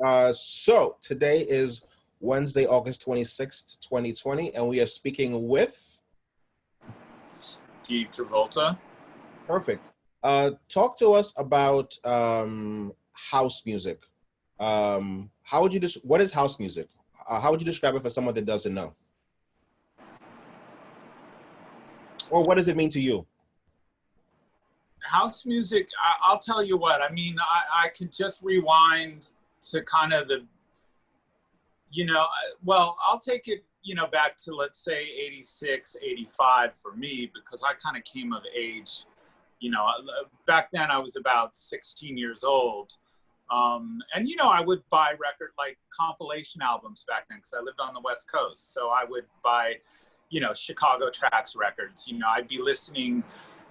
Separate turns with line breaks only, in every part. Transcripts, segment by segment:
So today is Wednesday, August 26th, 2020, and we are speaking with
Steve Travolta.
Perfect. Talk to us about house music. What is house music? How would you describe it for someone that doesn't know? Or what does it mean to you?
House music, I'll tell you what, I mean, I could just rewind to kind of the, well, I'll take it, back to, let's say, 86, 85 for me, because I kind of came of age, back then I was about 16 years old. And, I would buy like compilation albums back then, because I lived on the West Coast. So I would buy, Chicago Tracks records. I'd be listening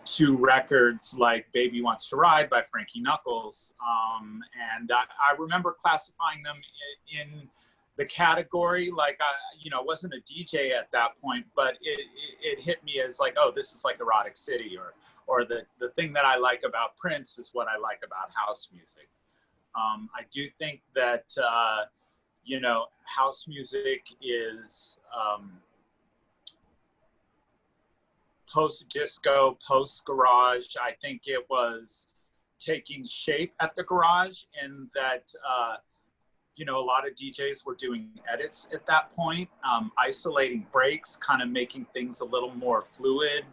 to records like Baby Wants to Ride by Frankie Knuckles. And I remember classifying them in the category, like, I wasn't a DJ at that point, but it hit me as like, oh, this is like Erotic City, or the thing that I like about Prince is what I like about house music. I do think that, house music is post-disco, post-garage. I think it was taking shape at the garage in that, a lot of DJs were doing edits at that point, isolating breaks, kind of making things a little more fluid,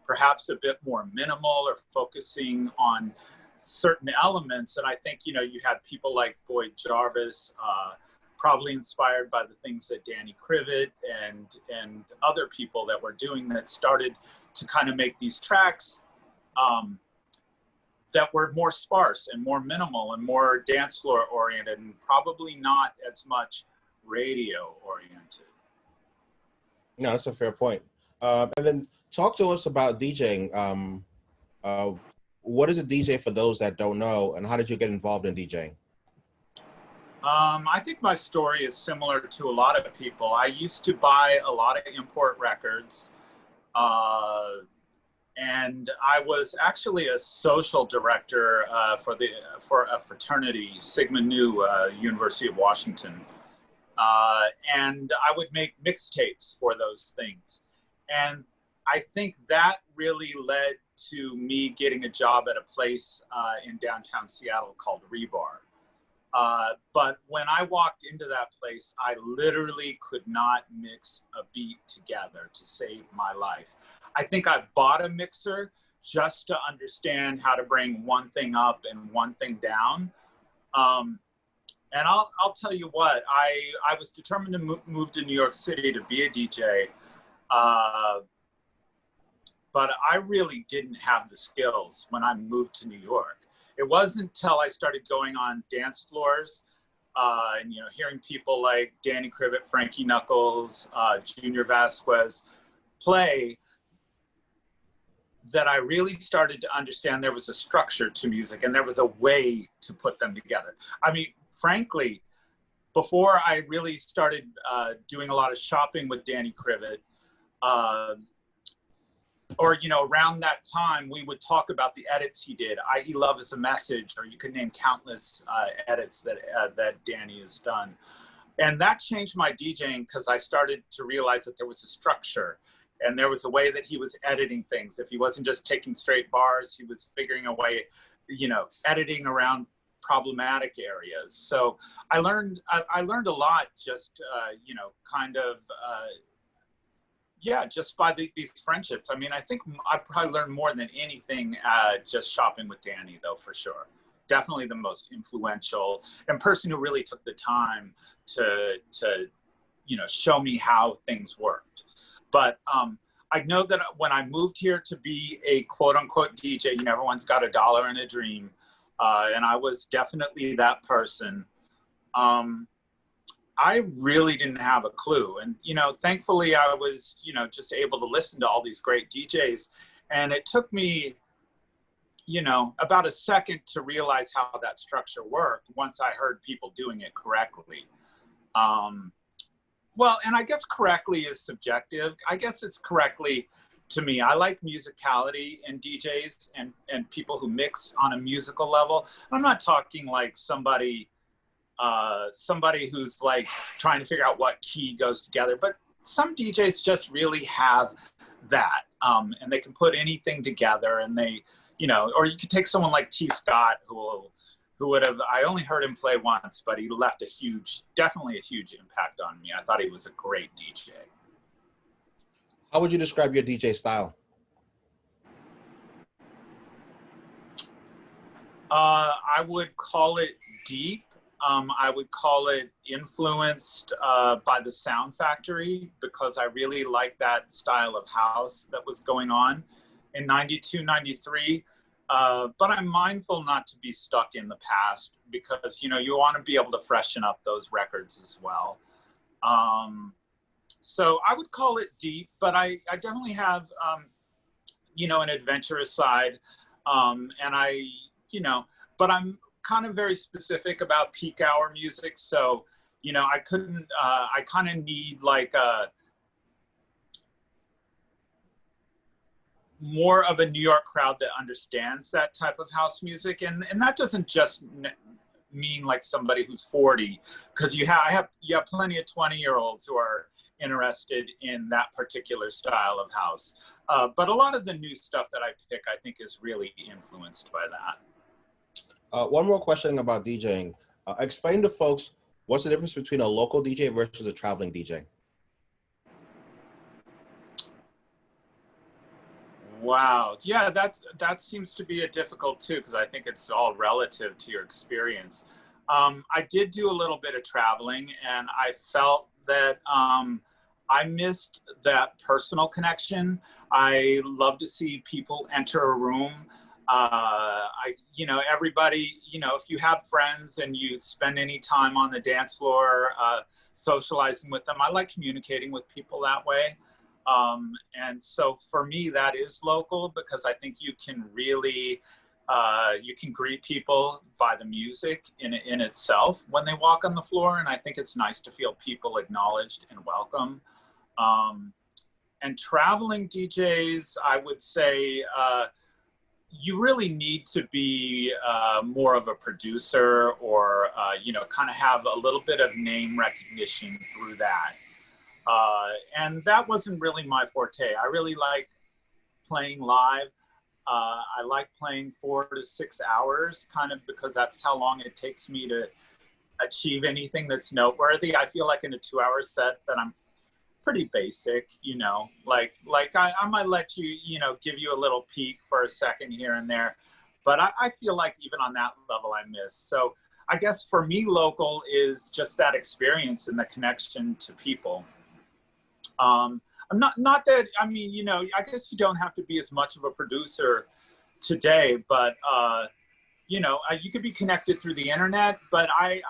perhaps a bit more minimal, or focusing on certain elements. And I think, you had people like Boyd Jarvis, probably inspired by the things that Danny Krivit and other people that were doing, that started to kind of make these tracks that were more sparse and more minimal and more dance floor oriented, and probably not as much radio oriented.
No, that's a fair point. And then talk to us about DJing. What is a DJ for those that don't know, and how did you get involved in DJing?
I think my story is similar to a lot of people. I used to buy a lot of import records, and I was actually a social director for a fraternity, Sigma Nu, University of Washington, and I would make mixtapes for those things. And I think that really led to me getting a job at a place in downtown Seattle called Rebar. But when I walked into that place, I literally could not mix a beat together to save my life. I think I bought a mixer just to understand how to bring one thing up and one thing down. And I'll tell you what, I was determined to move to New York City to be a DJ. But I really didn't have the skills when I moved to New York. It wasn't until I started going on dance floors and, hearing people like Danny Krivit, Frankie Knuckles, Junior Vasquez play, that I really started to understand there was a structure to music and there was a way to put them together. I mean, frankly, before I really started doing a lot of shopping with Danny Krivit, or, around that time, we would talk about the edits he did, i.e. Love is a Message, or you could name countless edits that Danny has done. And that changed my DJing, because I started to realize that there was a structure and there was a way that he was editing things. If he wasn't just taking straight bars, he was figuring a way, editing around problematic areas. So I learned a lot just, just by these friendships. I mean, I think I probably learned more than anything just shopping with Danny, though, for sure. Definitely the most influential and person who really took the time to show me how things worked. But I know that when I moved here to be a quote unquote DJ, everyone's got a dollar and a dream. And I was definitely that person. I really didn't have a clue. And, thankfully I was, just able to listen to all these great DJs. And it took me, about a second to realize how that structure worked once I heard people doing it correctly. Well, and I guess correctly is subjective. I guess it's correctly to me. I like musicality in DJs and people who mix on a musical level. I'm not talking like somebody somebody who's like trying to figure out what key goes together. But some DJs just really have that, and they can put anything together, and they, you know, or you could take someone like T. Scott, who would have, I only heard him play once, but he left definitely a huge impact on me. I thought he was a great DJ.
How would you describe your DJ style?
I would call it deep. I would call it influenced by the Sound Factory, because I really like that style of house that was going on in 92, 93. But I'm mindful not to be stuck in the past, because, you know, you want to be able to freshen up those records as well. So I would call it deep, but I definitely have, you know, an adventurous side. And but I'm kind of very specific about peak hour music. So, you know, I kind of need like more of a New York crowd that understands that type of house music. And that doesn't just mean like somebody who's 40, because you have plenty of 20-year-olds who are interested in that particular style of house. But a lot of the new stuff that I pick, I think, is really influenced by that.
One more question about DJing. Explain to folks, what's the difference between a local DJ versus a traveling DJ?
Wow. Yeah, that seems to be a difficult too, because I think it's all relative to your experience. I did do a little bit of traveling, and I felt that I missed that personal connection. I love to see people enter a room. Everybody, you know, if you have friends and you spend any time on the dance floor, socializing with them, I like communicating with people that way. And so for me, that is local, because I think you can really, you can greet people by the music in itself when they walk on the floor. And I think it's nice to feel people acknowledged and welcome. And traveling DJs, I would say, you really need to be more of a producer, or, kind of have a little bit of name recognition through that. And that wasn't really my forte. I really like playing live. I like playing 4 to 6 hours, kind of because that's how long it takes me to achieve anything that's noteworthy. I feel like in a 2-hour set that I'm pretty basic, you know, like I might let you, you know, give you a little peek for a second here and there, but I feel like even on that level I miss. So I guess for me, local is just that experience and the connection to people. I'm not that, I mean, you know, I guess you don't have to be as much of a producer today, but, you could be connected through the internet, but I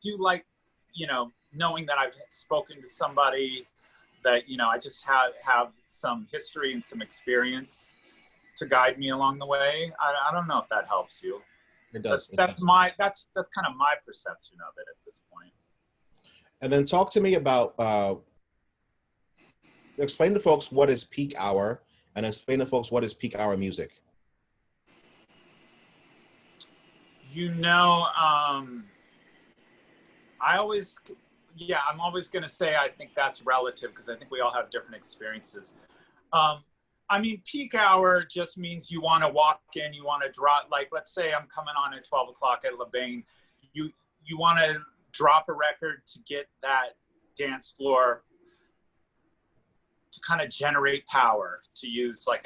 do like, you know, knowing that I've spoken to somebody that, you know, I just have some history and some experience to guide me along the way. I don't know if that helps you.
It does.
That's kind of my perception of it at this point.
And then talk to me about, explain to folks what is peak hour, and explain to folks what is peak hour music.
You know, I'm always going to say I think that's relative, because I think we all have different experiences. I mean, peak hour just means you want to walk in, you want to drop, like, let's say I'm coming on at 12 o'clock at LeBain. You want to drop a record to get that dance floor to kind of generate power, to use like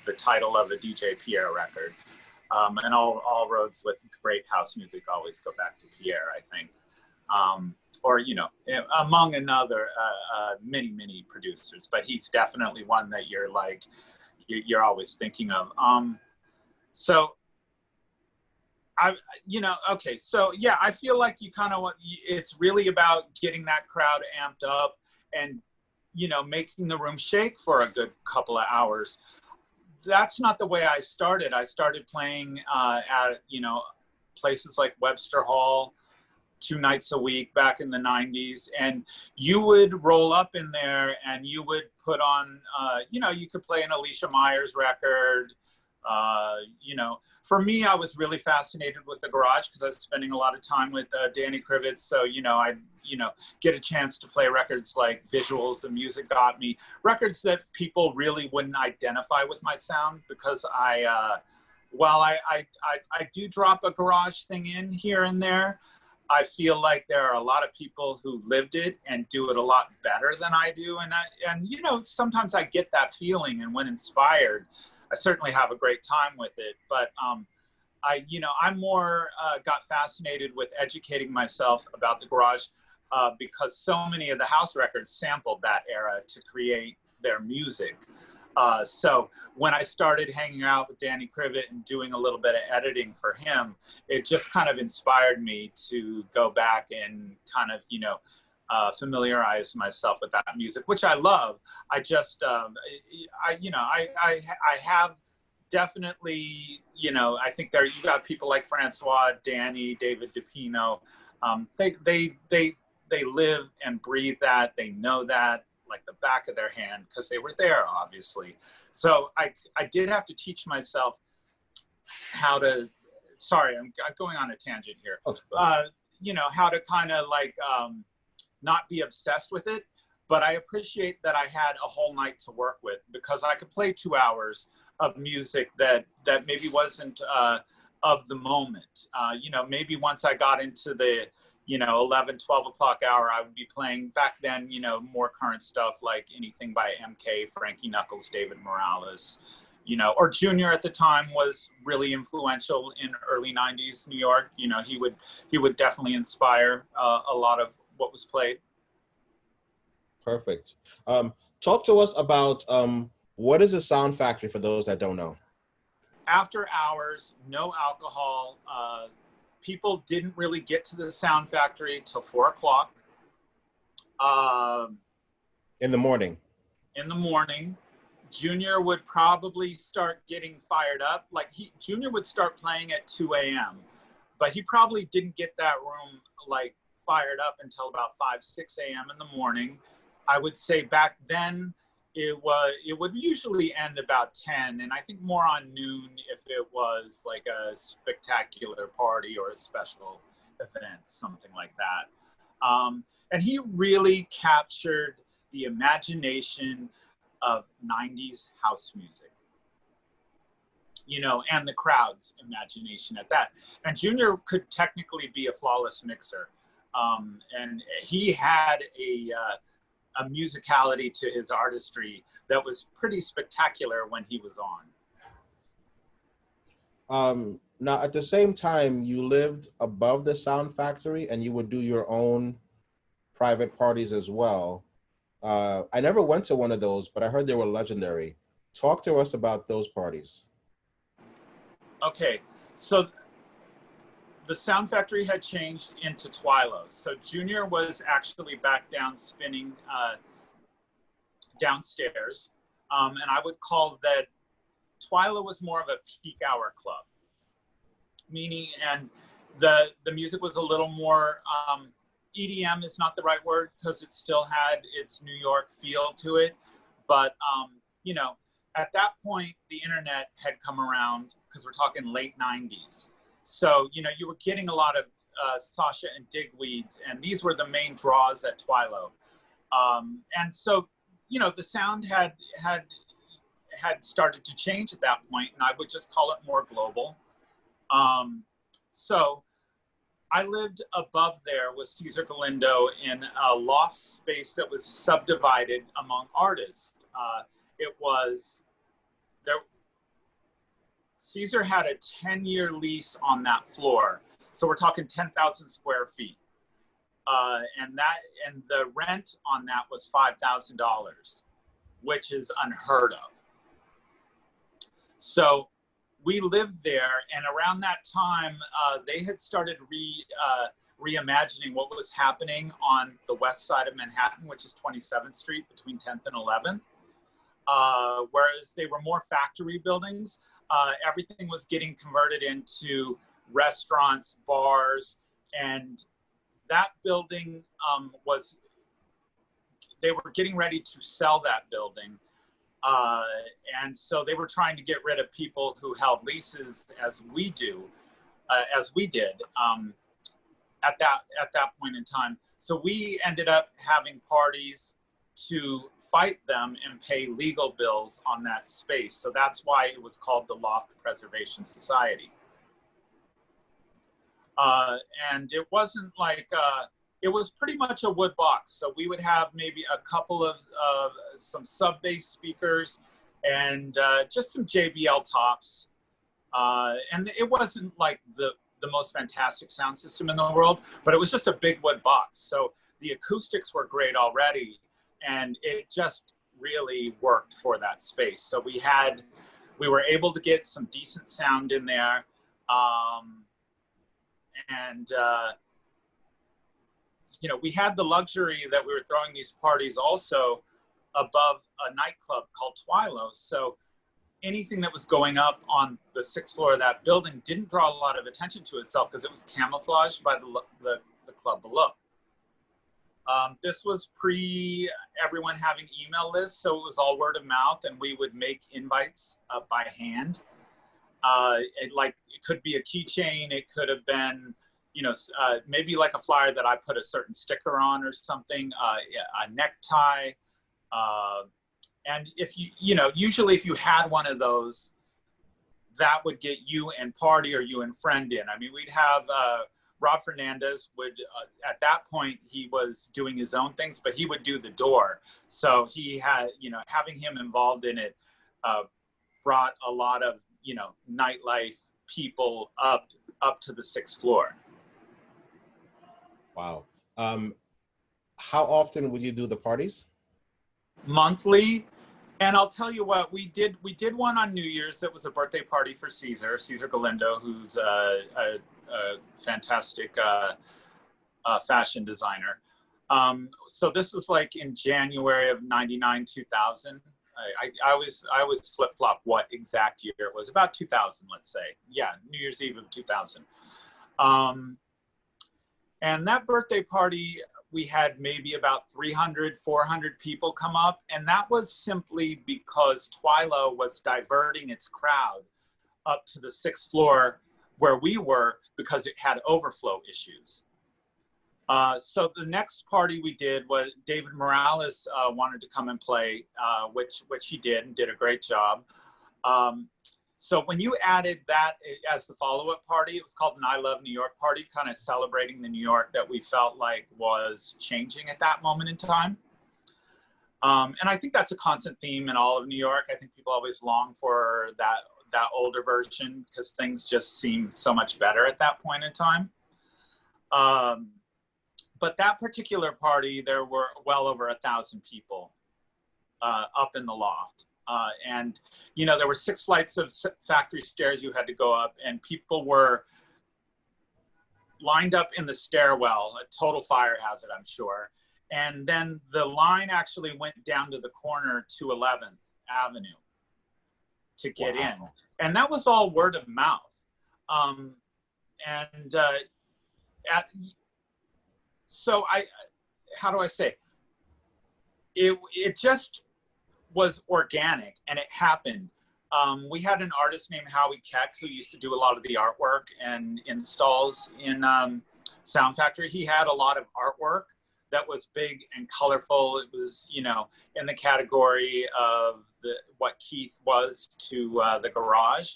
the title of a DJ Pierre record. And all roads with great house music always go back to Pierre, I think. Or, you know, among another many producers, but he's definitely one that you're like, you're always thinking of. So I feel like you kind of, it's really about getting that crowd amped up and, you know, making the room shake for a good couple of hours. That's not the way I started. I started playing at, you know, places like Webster Hall 2 nights a week back in the 90s. And you would roll up in there and you would put on, you know, you could play an Alicia Myers record, You know, for me, I was really fascinated with the garage because I was spending a lot of time with Danny Krivitz. So, you know, I get a chance to play records like Visuals, The Music Got Me, records that people really wouldn't identify with my sound because while I do drop a garage thing in here and there, I feel like there are a lot of people who lived it and do it a lot better than I do. And you know, sometimes I get that feeling, and when inspired, I certainly have a great time with it. But I'm more got fascinated with educating myself about the garage because so many of the house records sampled that era to create their music. So when I started hanging out with Danny Krivit and doing a little bit of editing for him, it just kind of inspired me to go back and kind of, you know, familiarize myself with that music, which I love. I just, I have definitely, you know, I think you got people like Francois, Danny, David DePino. They live and breathe that. They know that like the back of their hand because they were there, obviously. So I did have to teach myself how to, sorry, I'm going on a tangent here. You know, how to kind of like not be obsessed with it. But I appreciate that I had a whole night to work with because I could play 2 hours of music that maybe wasn't of the moment. You know, maybe once I got into the, you know, 11, 12 o'clock hour, I would be playing back then, you know, more current stuff like anything by MK, Frankie Knuckles, David Morales, you know, or Junior at the time was really influential in early 90s New York. You know, he would definitely inspire a lot of what was played.
Perfect. Talk to us about what is a sound factory for those that don't know?
After hours, no alcohol. People didn't really get to the sound factory till 4 o'clock.
In the morning.
In the morning. Junior would probably start getting fired up. Like Junior would start playing at 2 a.m. But he probably didn't get that room like fired up until about 5, 6 a.m. in the morning. I would say back then it would usually end about 10, and I think more on noon if it was like a spectacular party or a special event, something like that. And he really captured the imagination of 90s house music, you know, and the crowd's imagination at that. And Junior could technically be a flawless mixer. And he had a musicality to his artistry that was pretty spectacular when he was on.
Now, at the same time, you lived above the sound factory and you would do your own private parties as well. I never went to one of those, but I heard they were legendary. Talk to us about those parties.
Okay, so the Sound Factory had changed into Twilo. So Junior was actually back down spinning downstairs. And I would call that Twilo was more of a peak hour club. Meaning, and the music was a little more, EDM is not the right word because it still had its New York feel to it. But, you know, at that point, the internet had come around because we're talking late 90s. So, you know, you were getting a lot of Sasha and Digweeds, and these were the main draws at Twilo. And so, you know, the sound had started to change at that point, and I would just call it more global. So I lived above there with Cesar Galindo in a loft space that was subdivided among artists. It was there. Cesar had a 10-year lease on that floor. So we're talking 10,000 square feet. And the rent on that was $5,000, which is unheard of. So we lived there, and around that time, they had started reimagining what was happening on the west side of Manhattan, which is 27th Street between 10th and 11th. Whereas they were more factory buildings, everything was getting converted into restaurants, bars, and that building they were getting ready to sell that building. And so they were trying to get rid of people who held leases as we did at that point in time. So we ended up having parties to fight them and pay legal bills on that space. So that's why it was called the Loft Preservation Society. And it wasn't like, it was pretty much a wood box. So we would have maybe a couple of some sub-bass speakers and just some JBL tops. And it wasn't like the most fantastic sound system in the world, but it was just a big wood box. So the acoustics were great already, and it just really worked for that space. So we were able to get some decent sound in there. You know, we had the luxury that we were throwing these parties also above a nightclub called Twilo. So anything that was going up on the 6th floor of that building didn't draw a lot of attention to itself because it was camouflaged by the club below. This was pre everyone having email lists, so it was all word of mouth, and we would make invites by hand. It could be a keychain, it could have been, you know, maybe like a flyer that I put a certain sticker on or something, a necktie. And if you know, usually if you had one of those, that would get you and party or you and friend in. I mean, we'd have Rob Fernandez would, at that point, he was doing his own things, but he would do the door. So he had, you know, having him involved in it brought a lot of, you know, nightlife people up to the 6th floor.
Wow. How often would you do the parties?
Monthly. And I'll tell you what, we did one on New Year's. That was a birthday party for Cesar Galindo, who's a fantastic fashion designer. So this was like in January of 99, 2000. I always flip-flop what exact year it was. About 2000, let's say. Yeah, New Year's Eve of 2000. And that birthday party, we had maybe about 300, 400 people come up. And that was simply because Twilo was diverting its crowd up to the 6th floor where we were because it had overflow issues. So the next party we did was David Morales wanted to come and play, which he did and did a great job. So when you added that as the follow-up party, it was called an I Love New York party, kind of celebrating the New York that we felt like was changing at that moment in time. And I think that's a constant theme in all of New York. I think people always long for that older version because things just seem so much better at that point in time. But that particular party, there were well over 1,000 people up in the loft. And, you know, there were 6 flights of factory stairs you had to go up, and people were lined up in the stairwell, a total fire hazard, I'm sure. And then the line actually went down to the corner to 11th Avenue to get in. And that was all word of mouth. So how do I say? It just was organic, and it happened. We had an artist named Howie Keck who used to do a lot of the artwork and installs in Sound Factory. He had a lot of artwork that was big and colorful. It was, you know, in the category of what Keith was to the Garage.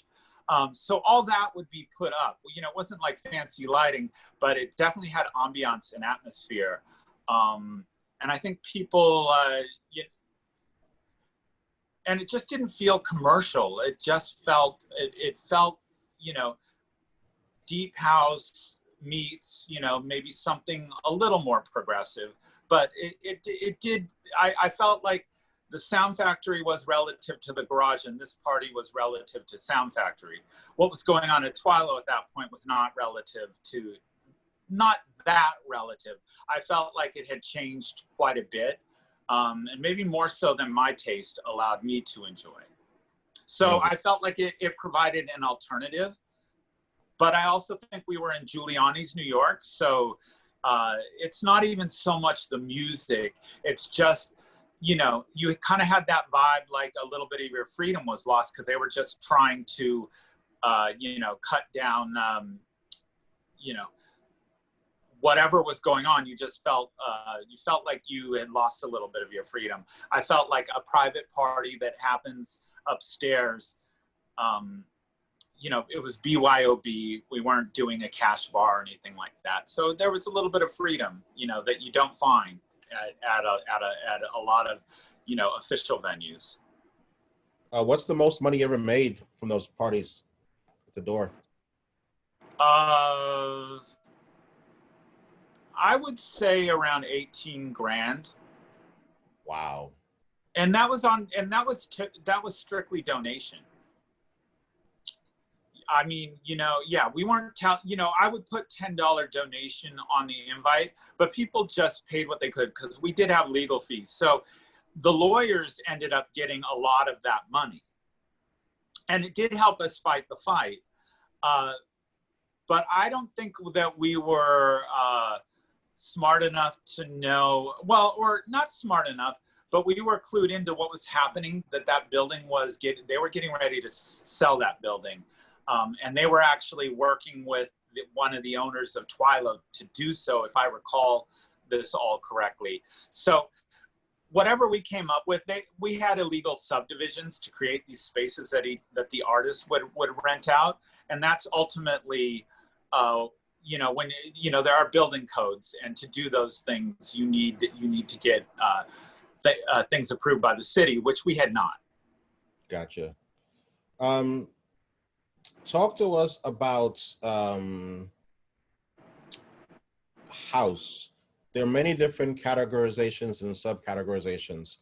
So all that would be put up. You know, it wasn't like fancy lighting, but it definitely had ambiance and atmosphere. And I think people, and it just didn't feel commercial. It just felt, it felt, you know, deep house meets, you know, maybe something a little more progressive. But it did, I felt like the Sound Factory was relative to the Garage, and this party was relative to Sound Factory. What was going on at Twilo at that point was not that relative. I felt like it had changed quite a bit, and maybe more so than my taste allowed me to enjoy. So I felt like it provided an alternative, but I also think we were in Giuliani's New York, so it's not even so much the music, it's just you know, you kind of had that vibe, like a little bit of your freedom was lost because they were just trying to, you know, cut down, you know, whatever was going on. You just felt, you felt like you had lost a little bit of your freedom. I felt like a private party that happens upstairs, you know, it was BYOB. We weren't doing a cash bar or anything like that. So there was a little bit of freedom, you know, that you don't find at a lot of, you know, official venues.
What's the most money you ever made from those parties at the door?
I would say around 18 grand.
Wow.
And that was that was strictly donation. I mean, you know, yeah, we weren't, you know, I would put $10 donation on the invite, but people just paid what they could because we did have legal fees. So the lawyers ended up getting a lot of that money. And it did help us fight the fight. But I don't think that we were smart enough to know, well, or not smart enough, but we were clued into what was happening, that building was they were getting ready to sell that building. And they were actually working with one of the owners of Twilo to do so, if I recall this all correctly. So whatever we came up with, we had illegal subdivisions to create these spaces that the artists would rent out. And that's ultimately, you know, when, you know, there are building codes, and to do those things, you need to get things approved by the city, which we had not. Gotcha.
Talk to us about house. There are many different categorizations and subcategorizations.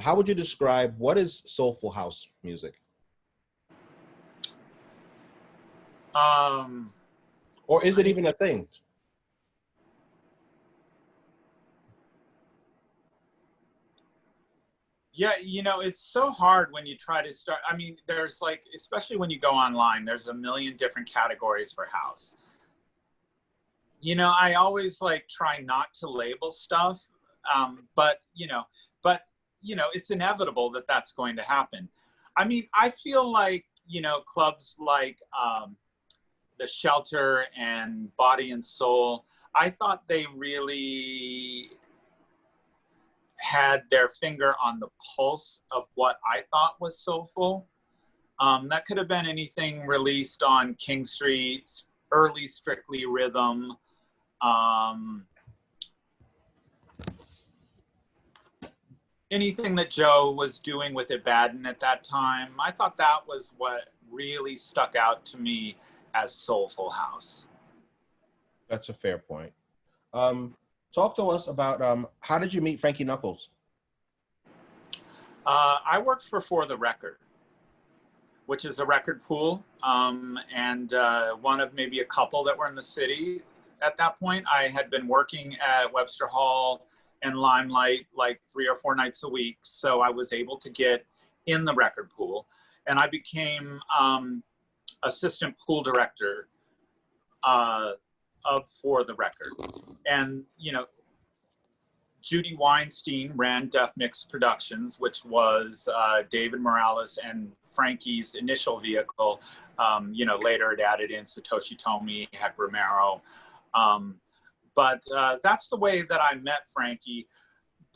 How would you describe what is soulful house music? Or is it even a thing?
Yeah, you know, it's so hard when you try to start. I mean, there's like, especially when you go online, there's a million different categories for house. You know, I always like try not to label stuff, but you know, it's inevitable that that's going to happen. I mean, I feel like, you know, clubs like The Shelter and Body and Soul, I thought they really had their finger on the pulse of what I thought was soulful. That could have been anything released on King Street, early Strictly Rhythm, anything that Joe was doing with Ibadan at that time. I thought that was what really stuck out to me as soulful house.
That's a fair point. Talk to us about how did you meet Frankie Knuckles?
I worked for the Record, which is a record pool, and one of maybe a couple that were in the city at that point. I had been working at Webster Hall and Limelight like 3 or 4 nights a week, so I was able to get in the record pool, and I became assistant pool director for the Record. And, you know, Judy Weinstein ran Def Mix Productions, which was David Morales and Frankie's initial vehicle. You know, later it added in Satoshi Tomi, Heck Romero. But that's the way that I met Frankie.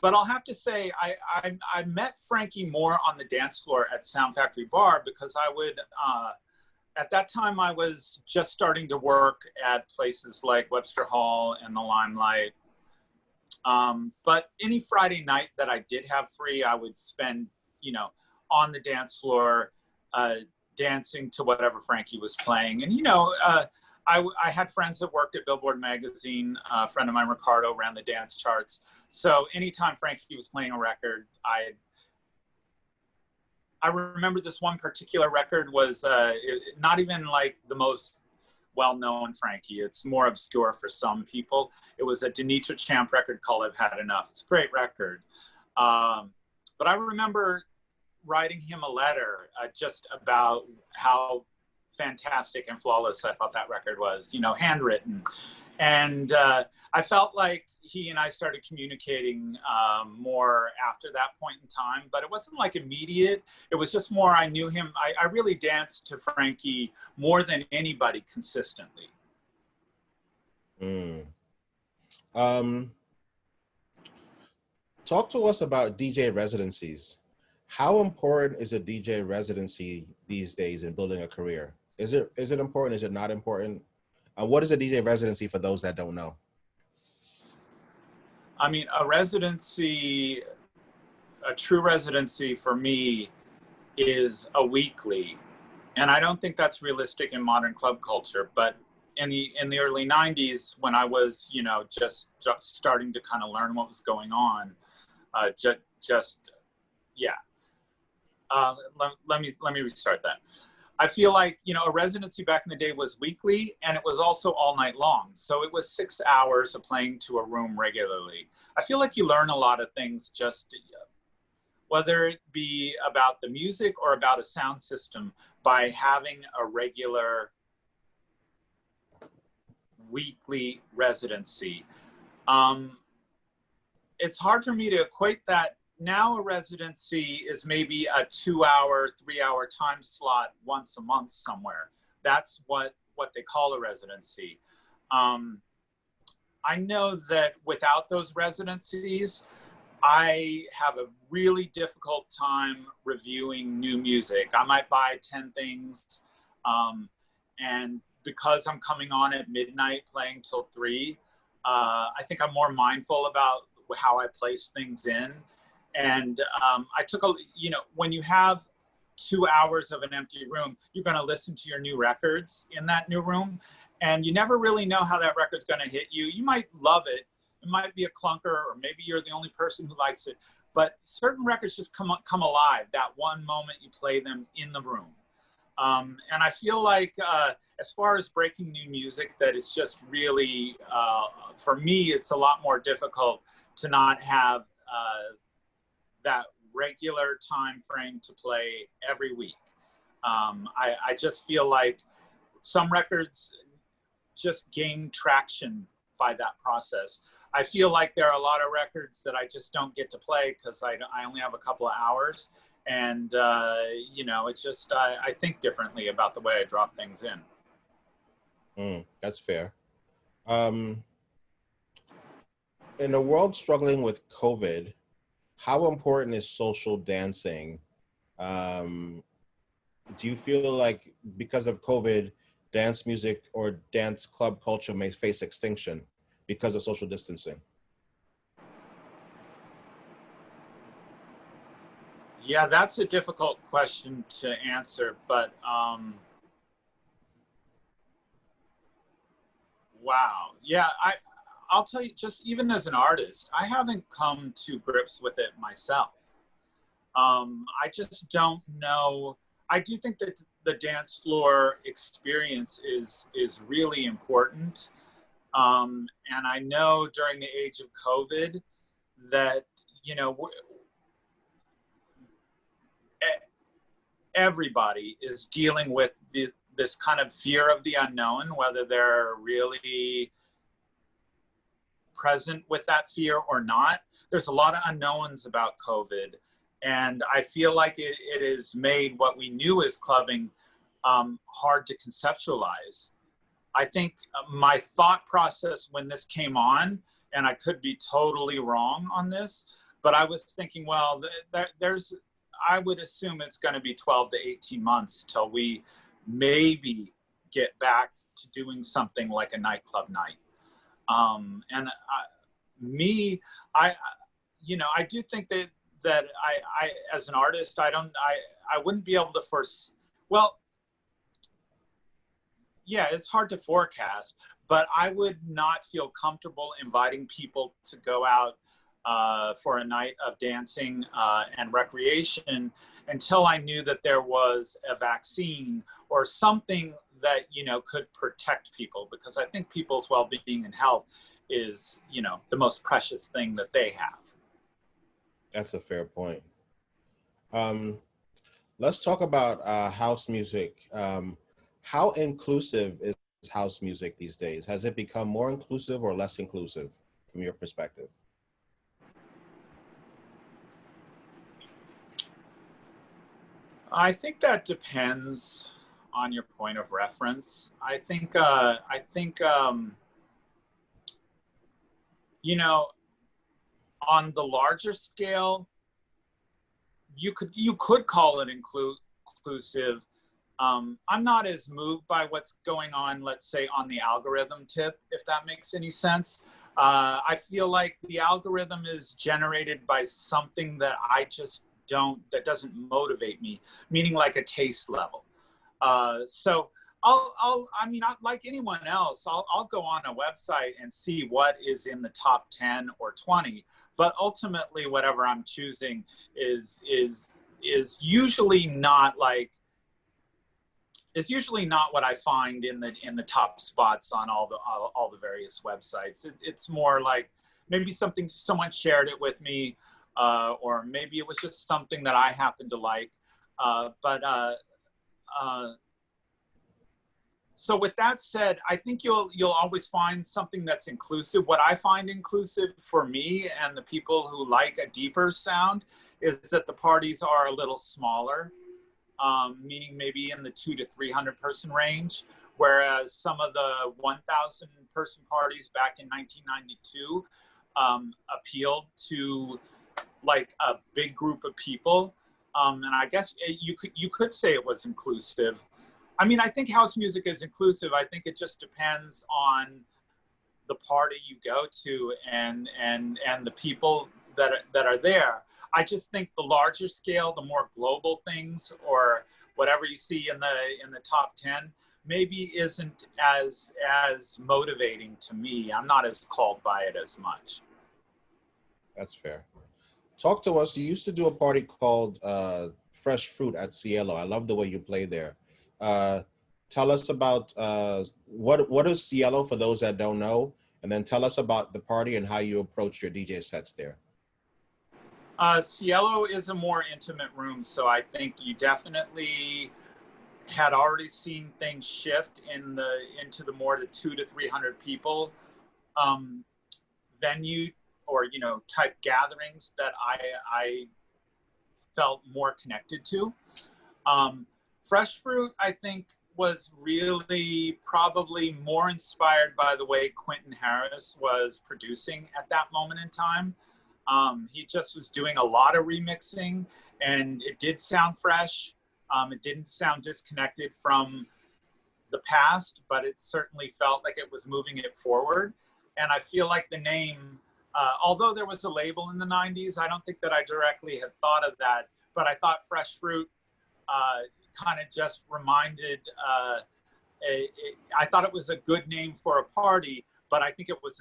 But I'll have to say, I met Frankie more on the dance floor at Sound Factory Bar, because I would, at that time, I was just starting to work at places like Webster Hall and the Limelight. But any Friday night that I did have free, I would spend, you know, on the dance floor, dancing to whatever Frankie was playing. And, you know, I had friends that worked at Billboard magazine. A friend of mine, Ricardo, ran the dance charts. So anytime Frankie was playing a record, I remember this one particular record was not even like the most well-known Frankie. It's more obscure for some people. It was a Denitra Champ record called I've Had Enough. It's a great record. But I remember writing him a letter just about how fantastic and flawless I thought that record was, you know, handwritten. And I felt like he and I started communicating more after that point in time, but it wasn't like immediate. It was just more, I knew him. I really danced to Frankie more than anybody consistently.
Talk to us about DJ residencies. How important is a DJ residency these days in building a career? Is it important? Is it not important? What is a DJ residency for those that don't know?
I mean, a residency, a true residency for me is a weekly. And I don't think that's realistic in modern club culture, but in the early 90s, when I was, you know, just starting to kind of learn what was going on, let me restart that. I feel like, you know, a residency back in the day was weekly, and it was also all night long. So it was 6 hours of playing to a room regularly. I feel like you learn a lot of things just, whether it be about the music or about a sound system, by having a regular weekly residency. It's hard for me to equate that. Now a residency is maybe a 2-hour, 3-hour time slot once a month somewhere. That's what they call a residency. I know that without those residencies, I have a really difficult time reviewing new music. I might buy 10 things, and because I'm coming on at midnight playing till 3, I think I'm more mindful about how I place things in. And I took when you have 2 hours of an empty room, you're going to listen to your new records in that new room, and you never really know how that record's going to hit you. You might love it. It might be a clunker, or maybe you're the only person who likes it. But certain records just come alive that one moment you play them in the room. And I feel like as far as breaking new music, that it's just really, for me, it's a lot more difficult to not have that regular time frame to play every week. I just feel like some records just gain traction by that process. I feel like there are a lot of records that I just don't get to play because I only have a couple of hours. And, it's just, I think differently about the way I drop things in.
That's fair. In a world struggling with COVID, how important is social dancing? Do you feel like because of COVID, dance music or dance club culture may face extinction because of social distancing?
Yeah, that's a difficult question to answer, but wow. Yeah, I'll tell you, just even as an artist, I haven't come to grips with it myself. I just don't know. I do think that the dance floor experience is really important. And I know during the age of COVID that, everybody is dealing with this kind of fear of the unknown, whether they're really present with that fear or not. There's a lot of unknowns about COVID. And I feel like it has made what we knew as clubbing hard to conceptualize. I think my thought process when this came on, and I could be totally wrong on this, but I was thinking, well, I would assume it's going to be 12 to 18 months till we maybe get back to doing something like a nightclub night. I do think that I as an artist, I wouldn't be able to it's hard to forecast, but I would not feel comfortable inviting people to go out for a night of dancing and recreation until I knew that there was a vaccine or something that, could protect people, because I think people's well-being and health is, the most precious thing that they have.
That's a fair point. Let's talk about house music. How inclusive is house music these days? Has it become more inclusive or less inclusive from your perspective?
I think that depends on your point of reference. I think you know, on the larger scale, you could call it inclusive. I'm not as moved by what's going on, let's say, on the algorithm tip, if that makes any sense. I feel like the algorithm is generated by something that I just that doesn't motivate me, meaning like a taste level. So I mean, like anyone else, I'll go on a website and see what is in the top 10 or 20, but ultimately whatever I'm choosing is usually not like, is usually not what I find in the top spots on all the various websites. It's more like maybe something someone shared it with me, or maybe it was just something that I happen to like. So with that said, I think you'll always find something that's inclusive. What I find inclusive for me and the people who like a deeper sound is that the parties are a little smaller, meaning maybe in the 200 to 300 person range, whereas some of the 1,000 person parties back in 1992 appealed to like a big group of people. And I guess you could say it was inclusive. I mean, I think house music is inclusive. I think it just depends on the party you go to and the people that are there. I just think the larger scale, the more global things, or whatever you see in the top 10, maybe isn't as motivating to me. I'm not as called by it as much.
That's fair. Talk to us. You used to do a party called Fresh Fruit at Cielo. I love the way you play there. Tell us about what is Cielo for those that don't know, and then tell us about the party and how you approach your DJ sets there.
Cielo is a more intimate room, so I think you definitely had already seen things shift into the more to 200 to 300 people venue, or type gatherings that I felt more connected to. Fresh Fruit, I think, was really probably more inspired by the way Quentin Harris was producing at that moment in time. He just was doing a lot of remixing, and it did sound fresh. It didn't sound disconnected from the past, but it certainly felt like it was moving it forward. And I feel like the name, although there was a label in the 90s, I don't think that I directly had thought of that, but I thought Fresh Fruit kind of just reminded, I thought it was a good name for a party, but I think it was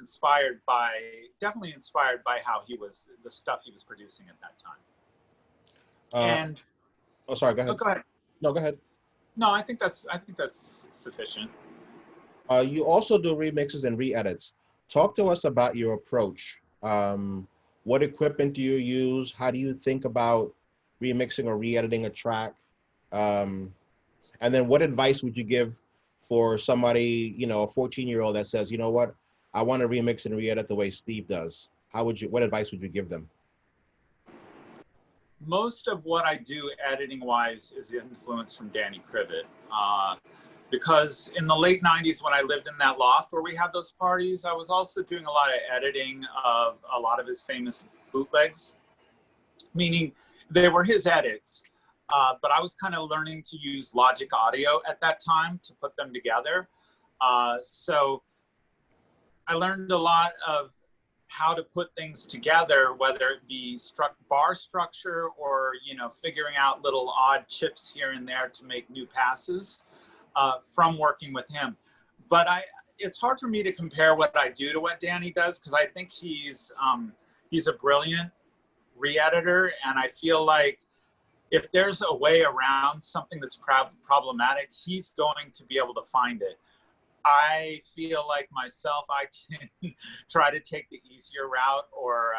definitely inspired by how the stuff he was producing at that time.
Oh, sorry, go ahead.
Oh, go ahead.
No, go ahead.
No, I think that's sufficient.
You also do remixes and re-edits. Talk to us about your approach. What equipment do you use? How do you think about remixing or re-editing a track? And then what advice would you give for somebody, a 14-year-old that says, you know what, I want to remix and re-edit the way Steve does? What advice would you give them?
Most of what I do editing-wise is influenced from Danny Krivit. Because in the late 90s, when I lived in that loft where we had those parties, I was also doing a lot of editing of a lot of his famous bootlegs, meaning they were his edits. But I was kind of learning to use Logic Audio at that time to put them together. So I learned a lot of how to put things together, whether it be bar structure or, figuring out little odd chips here and there to make new passes from working with him. But it's hard for me to compare what I do to what Danny does, because I think he's a brilliant re-editor, and I feel like if there's a way around something that's problematic, he's going to be able to find it. I feel like myself, I can try to take the easier route, or,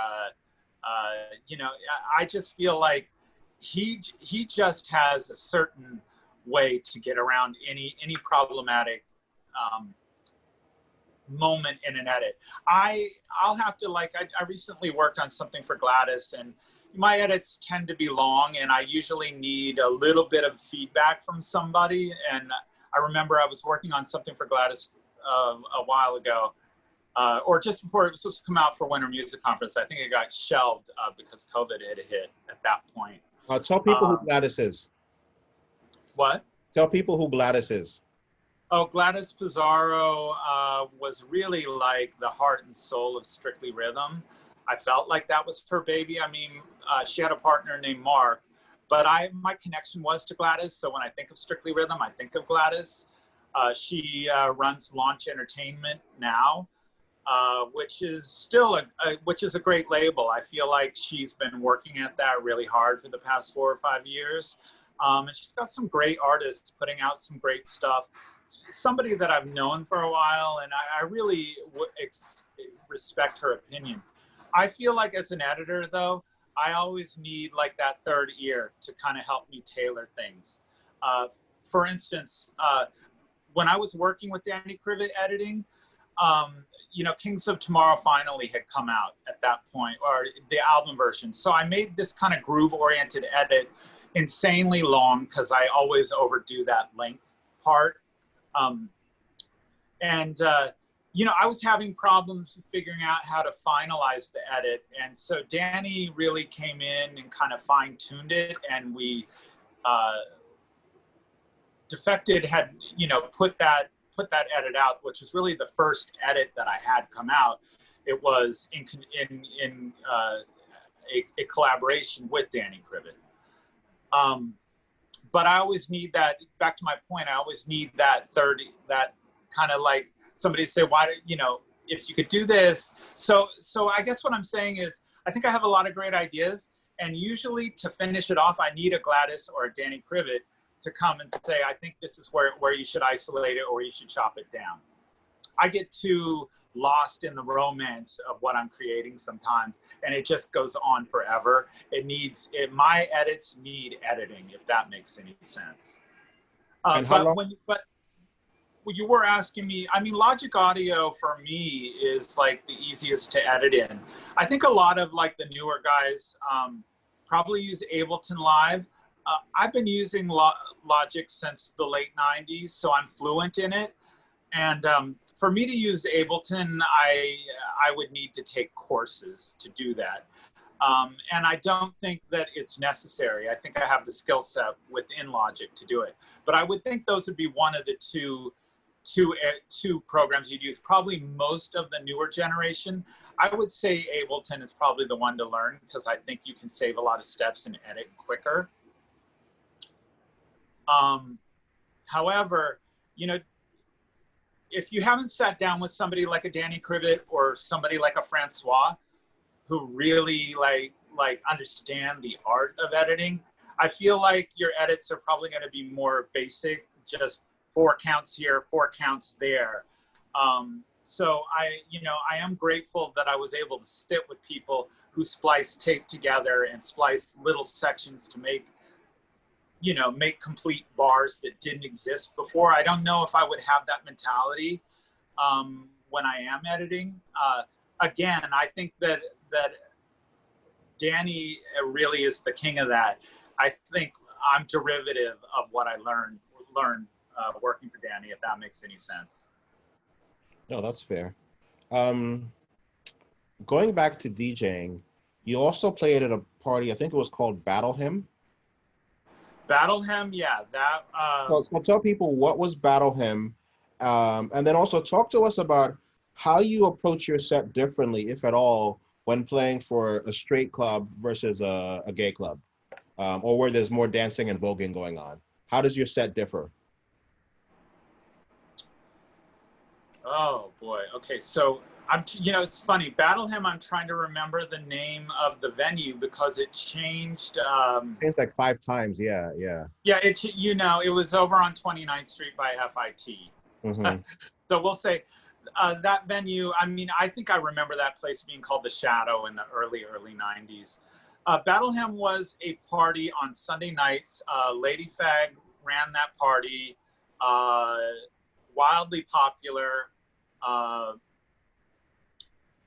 I just feel like he just has a certain way to get around any problematic moment in an edit. I'll have to, like, I recently worked on something for Gladys, and my edits tend to be long, and I usually need a little bit of feedback from somebody. And I remember I was working on something for Gladys a while ago, or just before it was supposed to come out for Winter Music Conference. I think it got shelved because COVID had hit at that point.
Tell people who Gladys is.
What?
Tell people who Gladys is.
Oh, Gladys Pizzaro was really like the heart and soul of Strictly Rhythm. I felt like that was her baby. I mean, she had a partner named Mark, but my connection was to Gladys. So when I think of Strictly Rhythm, I think of Gladys. She runs Launch Entertainment now, which is still which is a great label. I feel like she's been working at that really hard for the past 4 or 5 years. And she's got some great artists putting out some great stuff. Somebody that I've known for a while, and I really respect her opinion. I feel like as an editor, though, I always need like that third ear to kind of help me tailor things. For instance, when I was working with Danny Krivit editing, you know, Kings of Tomorrow finally had come out at that point, or the album version. So I made this kind of groove-oriented edit insanely long because I always overdo that length part. You know, I was having problems figuring out how to finalize the edit. And so Danny really came in and kind of fine-tuned it. And we, Defected had, you know, put that edit out, which was really the first edit that I had come out. It was in a collaboration with Danny Krivit. But I always need that, back to my point, I always need that kind of like somebody say, why, you know, if you could do this. So I guess what I'm saying is, I think I have a lot of great ideas, and usually to finish it off, I need a Gladys or a Danny Krivit to come and say, I think this is where you should isolate it or you should chop it down. I get too lost in the romance of what I'm creating sometimes, and it just goes on forever. My edits need editing, if that makes any sense. But you were asking me, I mean, Logic Audio for me is like the easiest to edit in. I think a lot of like the newer guys probably use Ableton Live. I've been using Logic since the late 90s, so I'm fluent in it. And for me to use Ableton, I would need to take courses to do that. And I don't think that it's necessary. I think I have the skill set within Logic to do it. But I would think those would be one of the two programs you'd use. Probably most of the newer generation, I would say Ableton is probably the one to learn, because I think you can save a lot of steps and edit quicker. However, you know, if you haven't sat down with somebody like a Danny Krivit or somebody like a Francois, who really like understand the art of editing, I feel like your edits are probably going to be more basic, just 4 counts here, 4 counts there. So I am grateful that I was able to sit with people who splice tape together and splice little sections to make complete bars that didn't exist before. I don't know if I would have that mentality when I am editing. Again, I think that Danny really is the king of that. I think I'm derivative of what I learned working for Danny, if that makes any sense.
No, that's fair. Going back to DJing, you also played at a party, I think it was called Battle Hymn.
Battle Hymn, yeah. That.
So tell people, what was Battle Hymn, and then also talk to us about how you approach your set differently, if at all, when playing for a straight club versus a gay club, or where there's more dancing and voguing going on. How does your set differ?
Oh boy. Okay, so it's funny. Battle Hymn, I'm trying to remember the name of the venue because it changed.
It's like 5 times. Yeah.
Yeah, it was over on 29th Street by FIT.
Mm-hmm.
So we'll say that venue. I mean, I think I remember that place being called the Shadow in the early 90s. Battle Hymn was a party on Sunday nights. Lady Fag ran that party. wildly popular.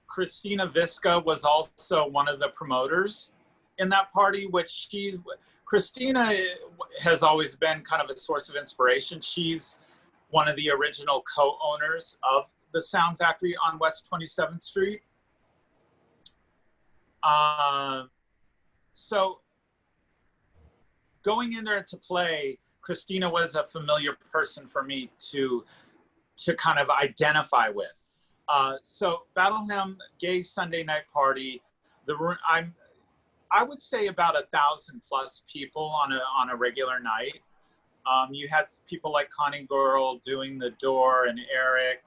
Christina Visca was also one of the promoters in that party, Christina has always been kind of a source of inspiration. She's one of the original co-owners of the Sound Factory on West 27th Street. So going in there to play, Christina was a familiar person for me to kind of identify with. So Battle Hymn Gay Sunday Night Party, I would say about 1,000+ people on a regular night. You had people like Connie Girl doing the door, and Eric,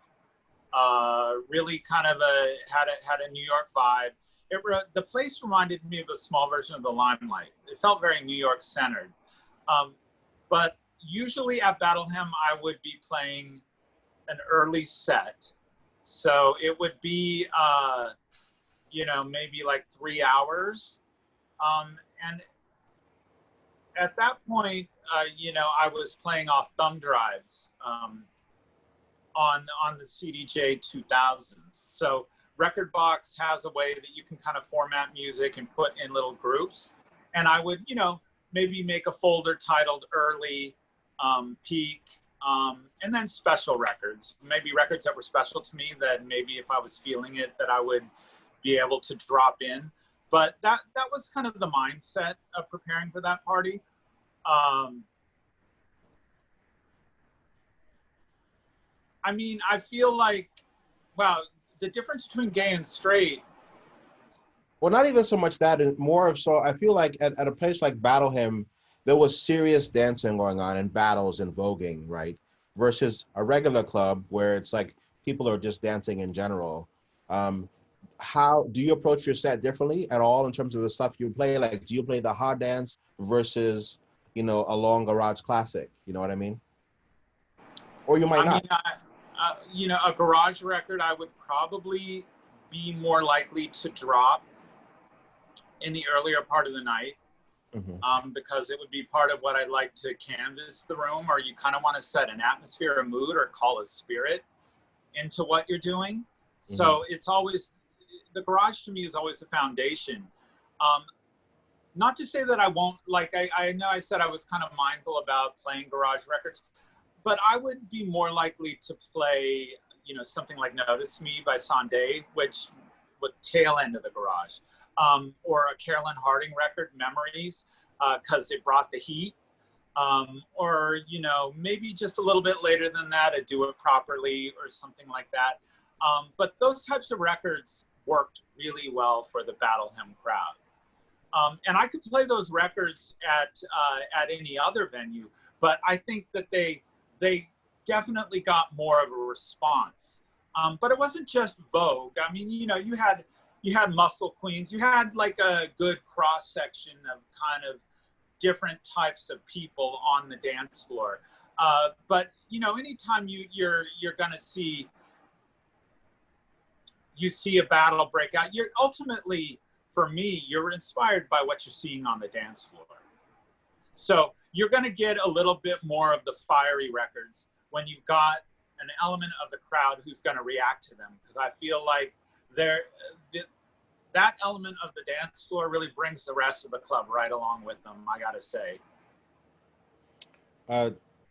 really kind of had a New York vibe. The place reminded me of a small version of the Limelight. It felt very New York centered. But usually at Battle Hymn, I would be playing an early set. So it would be, maybe like 3 hours. And at that point, I was playing off thumb drives on the CDJ 2000s. So Rekordbox has a way that you can kind of format music and put in little groups. And I would, maybe make a folder titled Early, Peak, and then special records. Maybe records that were special to me that maybe if I was feeling it that I would be able to drop in. But that was kind of the mindset of preparing for that party. I feel like, wow, the difference between gay and straight.
Well, not even so much that, and more of so I feel like at a place like Battle Hymn, there was serious dancing going on and battles and voguing, right? Versus a regular club where it's like people are just dancing in general. How do you approach your set differently at all in terms of the stuff you play? Like, do you play the hard dance versus, a long garage classic? You know what I mean? Or you might not.
A garage record, I would probably be more likely to drop in the earlier part of the night, because it would be part of what I like to canvas the room, or you kind of want to set an atmosphere, a mood, or call a spirit into what you're doing. So it's always, the garage to me is always the foundation. Not to say that I won't, like, I know I said I was kind of mindful about playing garage records, but I would be more likely to play, something like Notice Me by Sondé, which with tail end of the garage, or a Carolyn Harding record, Memories, because it brought the heat, or, maybe just a little bit later than that, a Do It Properly or something like that. But those types of records worked really well for the Battle Hymn crowd. And I could play those records at any other venue, but I think that they definitely got more of a response. But it wasn't just Vogue. I mean, you had Muscle Queens, you had like a good cross section of kind of different types of people on the dance floor. But anytime you're gonna see a battle break out, you're ultimately, for me, you're inspired by what you're seeing on the dance floor. So you're going to get a little bit more of the fiery records when you've got an element of the crowd who's going to react to them. Because I feel like that element of the dance floor really brings the rest of the club right along with them, I got to say.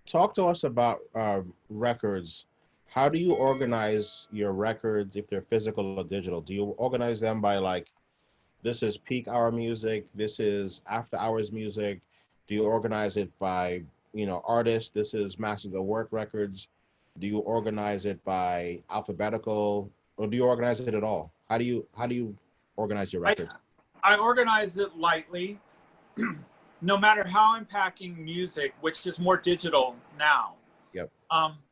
Talk to us about records. How do you organize your records, if they're physical or digital? Do you organize them by, like, this is peak hour music, this is after hours music? Do you organize it by, artist? This is Masters of Work records. Do you organize it by alphabetical, or do you organize it at all? How do you organize your records?
I organize it lightly. No matter how I'm packing music, which is more digital now.
Yep.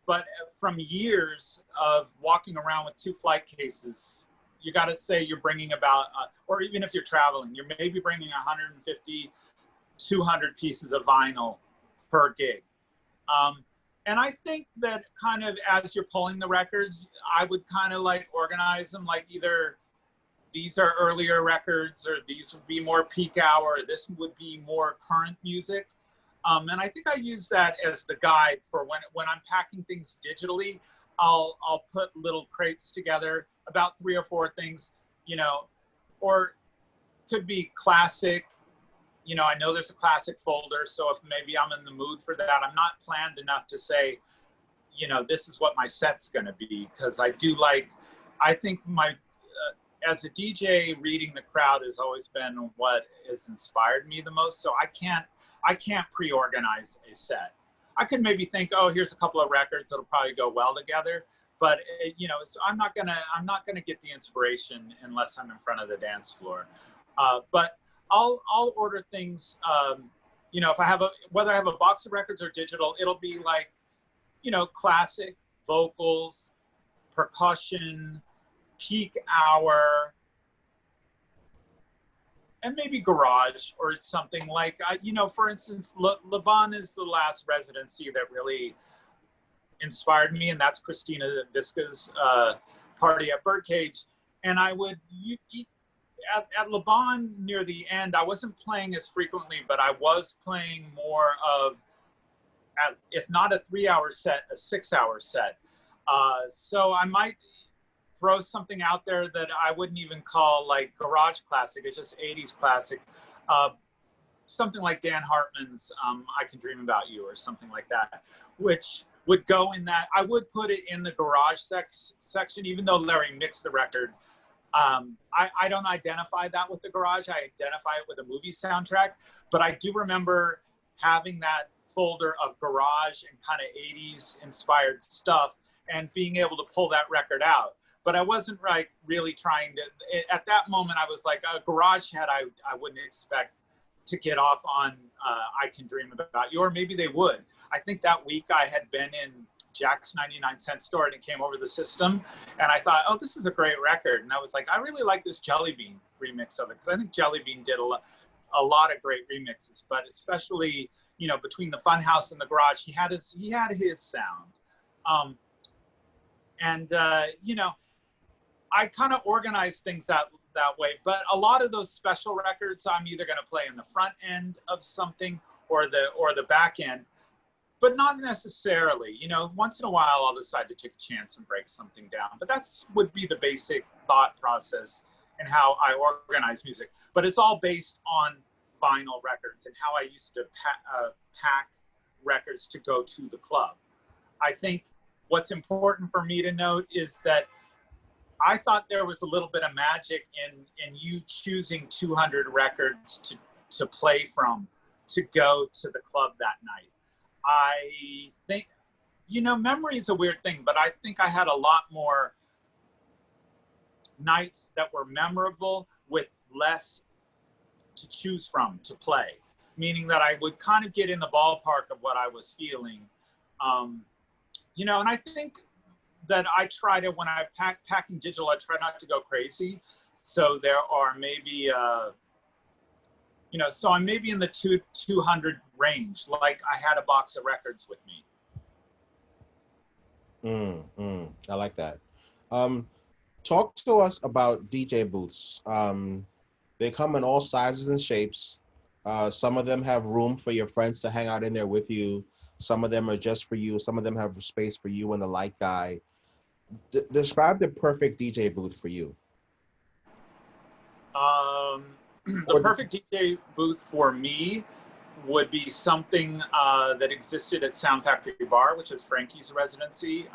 But from years of walking around with 2 flight cases, you got to say you're bringing about, or even if you're traveling, you're maybe bringing 150, 200 pieces of vinyl per gig. And I think that kind of as you're pulling the records, I would kind of like organize them like either these are earlier records, or these would be more peak hour, this would be more current music. And I think I use that as the guide for when I'm packing things digitally. I'll put little crates together, about 3 or 4 things, you know, or could be classic. You know, I know there's a classic folder, so if maybe I'm in the mood for that, I'm not planned enough to say, you know, this is what my set's going to be, because I think as a DJ, reading the crowd has always been what has inspired me the most. So I can't pre-organize a set. I could maybe think, oh, here's a couple of records that'll probably go well together, but you know, so I'm not gonna get the inspiration unless I'm in front of the dance floor. But I'll order things. You know, whether I have a box of records or digital, it'll be like, you know, classic vocals, percussion, peak hour, and maybe garage or something like, you know, for instance, Le Bon is the last residency that really inspired me, and that's Christina Visca's party at Birdcage. And I would, at Le Bon near the end, I wasn't playing as frequently, but I was playing more of, if not a 3-hour set, a 6-hour set. So I might throw something out there that I wouldn't even call like garage classic. It's just 80s classic. Something like Dan Hartman's I Can Dream About You or something like that, which would go in that. I would put it in the garage section, even though Larry mixed the record. I don't identify that with the garage. I identify it with a movie soundtrack, but I do remember having that folder of garage and kind of 80s inspired stuff and being able to pull that record out. But I wasn't like really trying to, at that moment, I was like, a garage head, I wouldn't expect to get off on I Can Dream About You, or maybe they would. I think that week I had been in Jack's 99-cent store and it came over the system. And I thought, oh, this is a great record. And I was like, I really like this Jelly Bean remix of it, because I think Jelly Bean did a lot of great remixes, but especially, you know, between the Funhouse and the garage, he had his sound. You know, I kind of organize things that way, but a lot of those special records, I'm either going to play in the front end of something or the back end, but not necessarily. You know, once in a while, I'll decide to take a chance and break something down. But that's would be the basic thought process and how I organize music. But it's all based on vinyl records and how I used to pack records to go to the club. I think what's important for me to note is that I thought there was a little bit of magic in you choosing 200 records to play from to go to the club that night. I think, you know, memory is a weird thing, but I think I had a lot more nights that were memorable with less to choose from to play, meaning that I would kind of get in the ballpark of what I was feeling. You know, and I think that I try to, when I packing digital, I try not to go crazy. So there are maybe, you know, so I'm maybe in the 200 range, like I had a box of records with me.
I like that. Talk to us about DJ booths. They come in all sizes and shapes. Some of them have room for your friends to hang out in there with you. Some of them are just for you. Some of them have space for you and the light guy. Describe the perfect DJ booth for you.
The perfect DJ booth for me would be something that existed at Sound Factory Bar, which is Frankie's residency,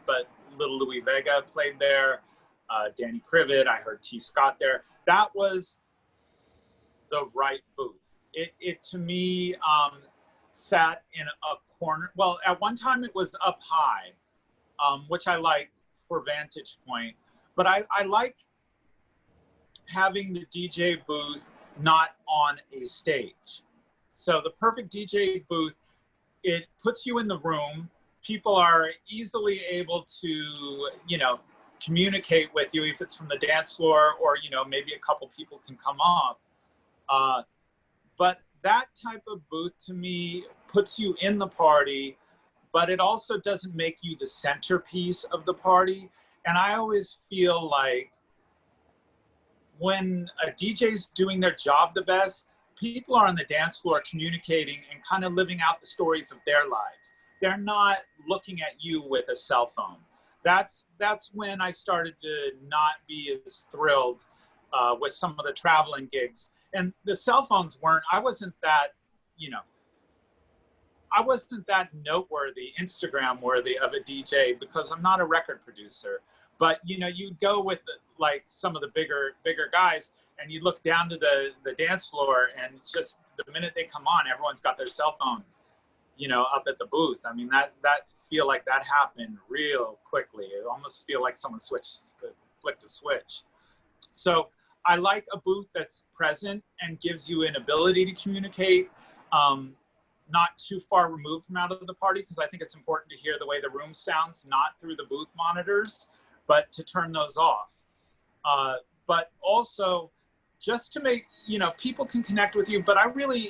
but Little Louis Vega played there, Danny Krivit, I heard T. Scott there. That was the right booth. It to me, sat in a corner. Well, at one time it was up high, which I like for vantage point, but I like having the DJ booth not on a stage. So the perfect DJ booth, it puts you in the room. People are easily able to, you know, communicate with you if it's from the dance floor, or, you know, maybe a couple people can come up. But that type of booth to me puts you in the party, but it also doesn't make you the centerpiece of the party. And I always feel like when a DJ's doing their job the best, people are on the dance floor communicating and kind of living out the stories of their lives. They're not looking at you with a cell phone. That's when I started to not be as thrilled with some of the traveling gigs. And the cell phones weren't, I wasn't that noteworthy, Instagram worthy of a DJ because I'm not a record producer. But you'd go with like some of the bigger guys, and you look down to the dance floor, and it's just the minute they come on, everyone's got their cell phone, up at the booth. I mean, that feel like that happened real quickly. It almost feel like someone flicked a switch. So I like a booth that's present and gives you an ability to communicate, not too far removed from out of the party, because I think it's important to hear the way the room sounds, not through the booth monitors, but to turn those off. But also just to make, people can connect with you. But I really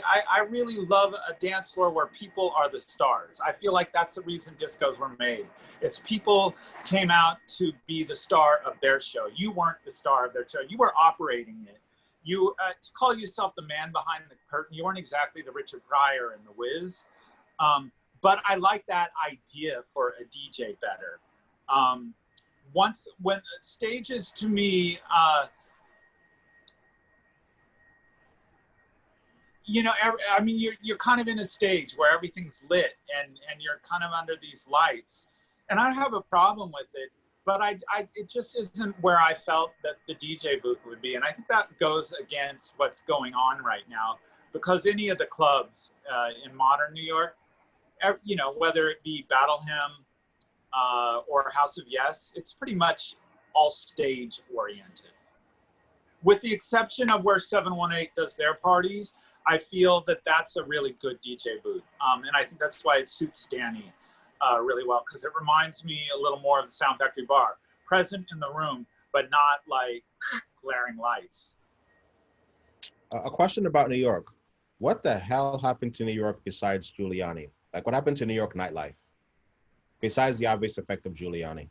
love a dance floor where people are the stars. I feel like that's the reason discos were made. Is people came out to be the star of their show. You weren't the star of their show. You were operating it. You to call yourself the man behind the curtain. You weren't exactly the Richard Pryor and the Wiz. But I like that idea for a DJ better. When stages to me, you're kind of in a stage where everything's lit and you're kind of under these lights, and I have a problem with it, but it just isn't where I felt that the DJ booth would be. And I think that goes against what's going on right now, because any of the clubs in modern New York, whether it be Battle Hymn or House of Yes, it's pretty much all stage oriented. With the exception of where 718 does their parties, I feel that that's a really good DJ booth. And I think that's why it suits Danny really well, because it reminds me a little more of the Sound Factory bar. Present in the room, but not like glaring lights.
A question about New York. What the hell happened to New York besides Giuliani? Like, what happened to New York nightlife? Besides the obvious effect of Giuliani.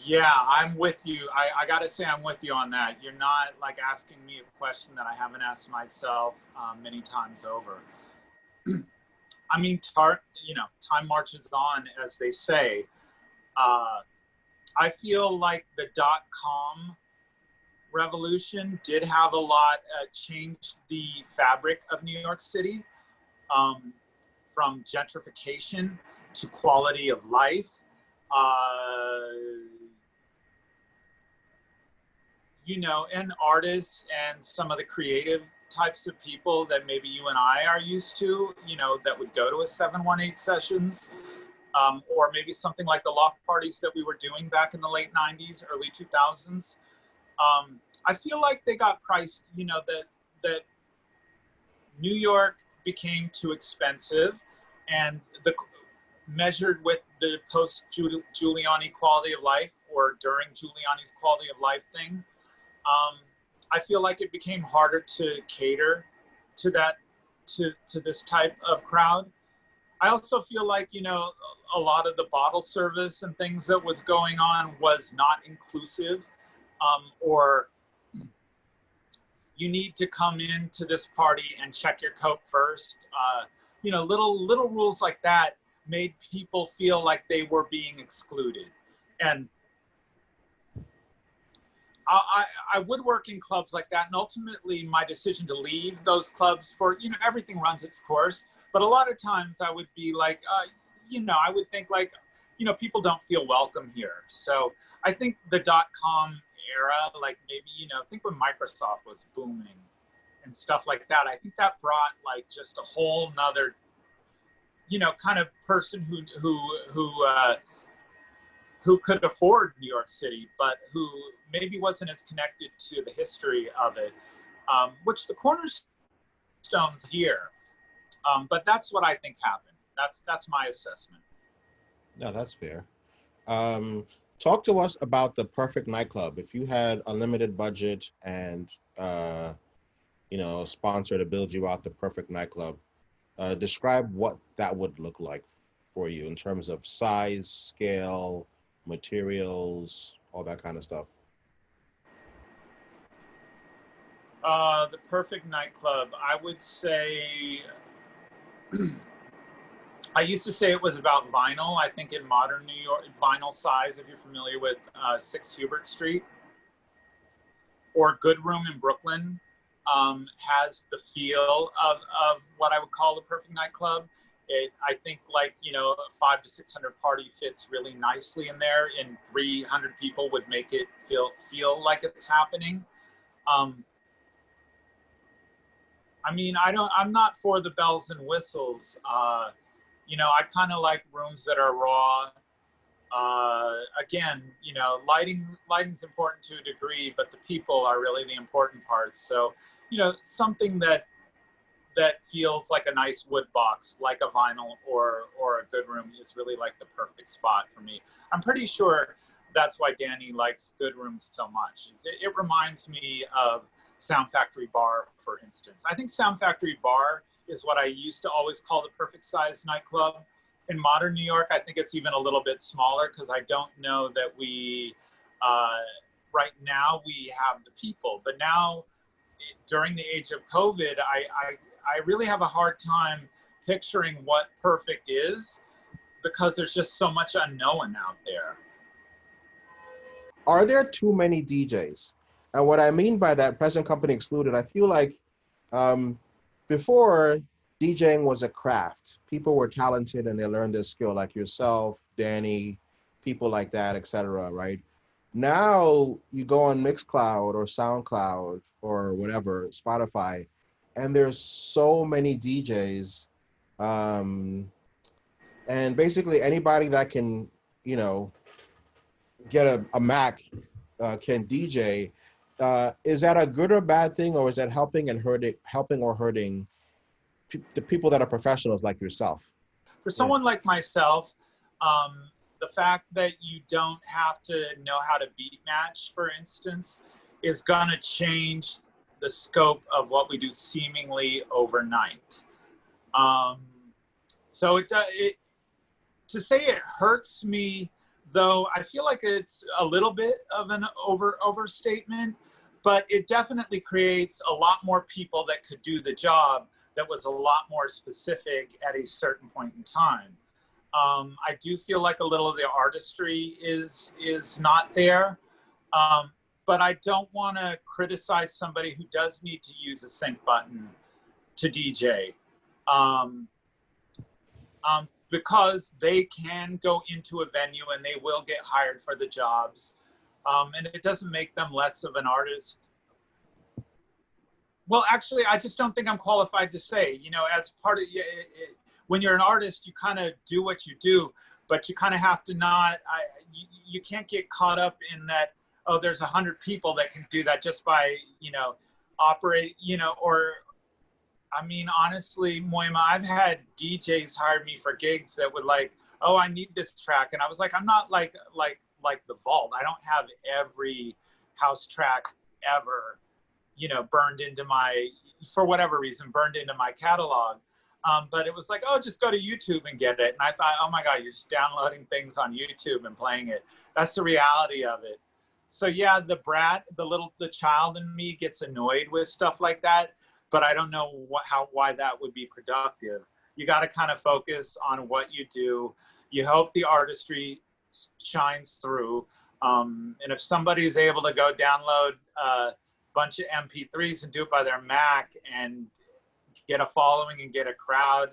Yeah, I'm with you. I got to say I'm with you on that. You're not like asking me a question that I haven't asked myself many times over. I mean, time marches on, as they say. I feel like the .com revolution did have a lot, changed the fabric of New York City, from gentrification to quality of life. And artists and some of the creative types of people that maybe you and I are used to, that would go to a 718 sessions, or maybe something like the loft parties that we were doing back in the late 90s, early 2000s. I feel like they got priced, that New York became too expensive, and measured with the post-Giuliani quality of life, or during Giuliani's quality of life thing, I feel like it became harder to cater to that, to this type of crowd. I also feel like, a lot of the bottle service and things that was going on was not inclusive, or you need to come into this party and check your coat first. Little rules like that made people feel like they were being excluded. And I would work in clubs like that, and ultimately my decision to leave those clubs for, everything runs its course. But a lot of times I would be like, I would think like, people don't feel welcome here. So I think the .com era, like maybe, think when Microsoft was booming and stuff like that, I think that brought like just a whole nother, kind of person who could afford New York City, but who maybe wasn't as connected to the history of it, which the cornerstones here. But that's what I think happened. That's my assessment.
No, that's fair. Talk to us about the perfect nightclub. If you had unlimited budget and, a sponsor to build you out the perfect nightclub, describe what that would look like for you in terms of size, scale, materials, all that kind of stuff.
The perfect nightclub, I would say, I used to say it was about vinyl. I think in modern New York, Vinyl Size, if you're familiar with 6 Hubert Street, or Good Room in Brooklyn, has the feel of what I would call the perfect nightclub. I think, like, you know, a 500 to 600 party fits really nicely in there, and 300 people would make it feel like it's happening. I mean, I'm not for the bells and whistles. You know, I kind of like rooms that are raw. Again, you know, lighting's important to a degree, but the people are really the important parts. So, you know, something that feels like a nice wood box, like a vinyl or a good room, is really like the perfect spot for me. I'm pretty sure that's why Danny likes good rooms so much. It reminds me of Sound Factory Bar, for instance. I think Sound Factory Bar is what I used to always call the perfect size nightclub. In modern New York, I think it's even a little bit smaller, because I don't know that we, right now, we have the people. But now, during the age of COVID, I really have a hard time picturing what perfect is, because there's just so much unknown out there.
Are there too many DJs? And what I mean by that, present company excluded, I feel like before, DJing was a craft. People were talented and they learned their skill, like yourself, Danny, people like that, etc. Right? Now you go on Mixcloud or SoundCloud or whatever, Spotify, and there's so many DJs, and basically anybody that can, you know, get a Mac can DJ. Is that a good or bad thing, or is that helping or hurting the people that are professionals like yourself?
For someone like myself, the fact that you don't have to know how to beat match, for instance, is gonna change the scope of what we do seemingly overnight. So to say it hurts me, though, I feel like it's a little bit of an overstatement, but it definitely creates a lot more people that could do the job that was a lot more specific at a certain point in time. I do feel like a little of the artistry is not there, but I don't want to criticize somebody who does need to use a sync button to DJ, because they can go into a venue and they will get hired for the jobs, and it doesn't make them less of an artist. Well, actually, I just don't think I'm qualified to say. You know, as part of when you're an artist, you kind of do what you do, but you kind of have to not. You can't get caught up in that. Oh, there's 100 people that can do that just by, you know, operate. You know, or I mean, honestly, Moima, I've had DJs hire me for gigs that would like, oh, I need this track, and I was like, I'm not like the Vault. I don't have every house track ever, you know, burned into my, for whatever reason, burned into my catalog. But it was like, oh, just go to YouTube and get it. And I thought, oh my God, you're just downloading things on YouTube and playing it. That's the reality of it. So yeah, the child in me gets annoyed with stuff like that, but I don't know why that would be productive. You got to kind of focus on what you do. You hope the artistry shines through. And if somebody is able to go download bunch of MP3s and do it by their Mac and get a following and get a crowd,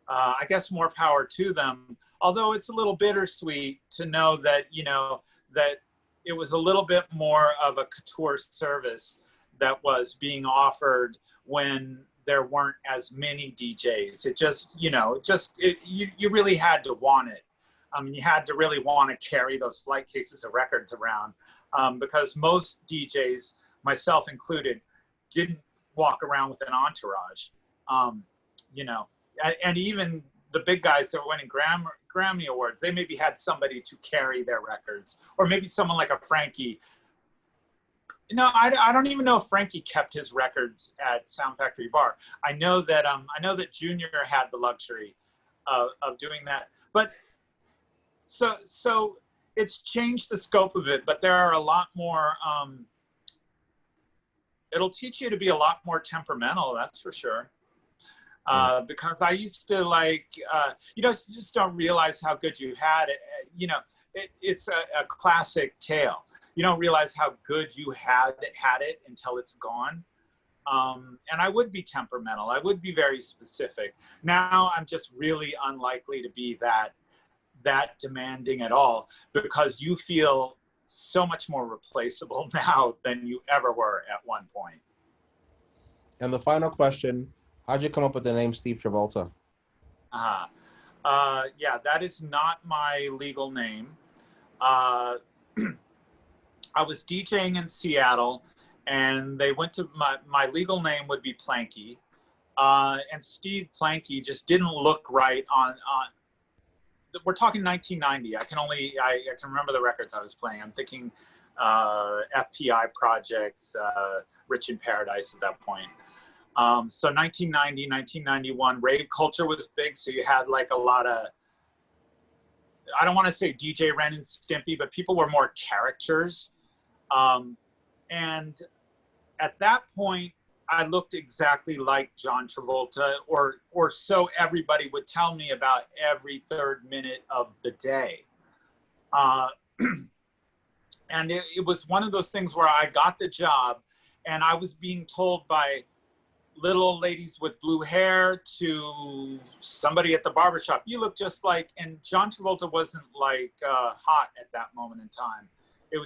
I guess more power to them. Although it's a little bittersweet to know that, you know, that it was a little bit more of a couture service that was being offered when there weren't as many DJs. It just, you know, you really had to want it. You had to really want to carry those flight cases of records around, because most DJs, myself included, didn't walk around with an entourage. You know, and even the big guys that were winning Grammy Awards, they maybe had somebody to carry their records, or maybe someone like a Frankie. No, I don't even know if Frankie kept his records at Sound Factory Bar. I know that Junior had the luxury of doing that. But so it's changed the scope of it, but there are a lot more it'll teach you to be a lot more temperamental, that's for sure. Because I used to you just don't realize how good you had it. It's a classic tale. You don't realize how good you had it until it's gone. And I would be temperamental. I would be very specific. Now I'm just really unlikely to be that demanding at all, because you feel so much more replaceable now than you ever were at one point.
And the final question, how'd you come up with the name Steve Travolta?
Yeah, that is not my legal name. I was DJing in Seattle, and they went to my legal name would be Planky, and Steve Planky just didn't look right on. We're talking 1990. I can remember the records I was playing. I'm thinking FPI Projects, Rich in Paradise at that point. So 1990, 1991, rave culture was big. So you had like a lot of, I don't want to say DJ Ren and Stimpy, but people were more characters. And at that point, I looked exactly like John Travolta, or so everybody would tell me about every third minute of the day. And it was one of those things where I got the job, and I was being told by little old ladies with blue hair to somebody at the barbershop, you look just like, and John Travolta wasn't like hot at that moment in time.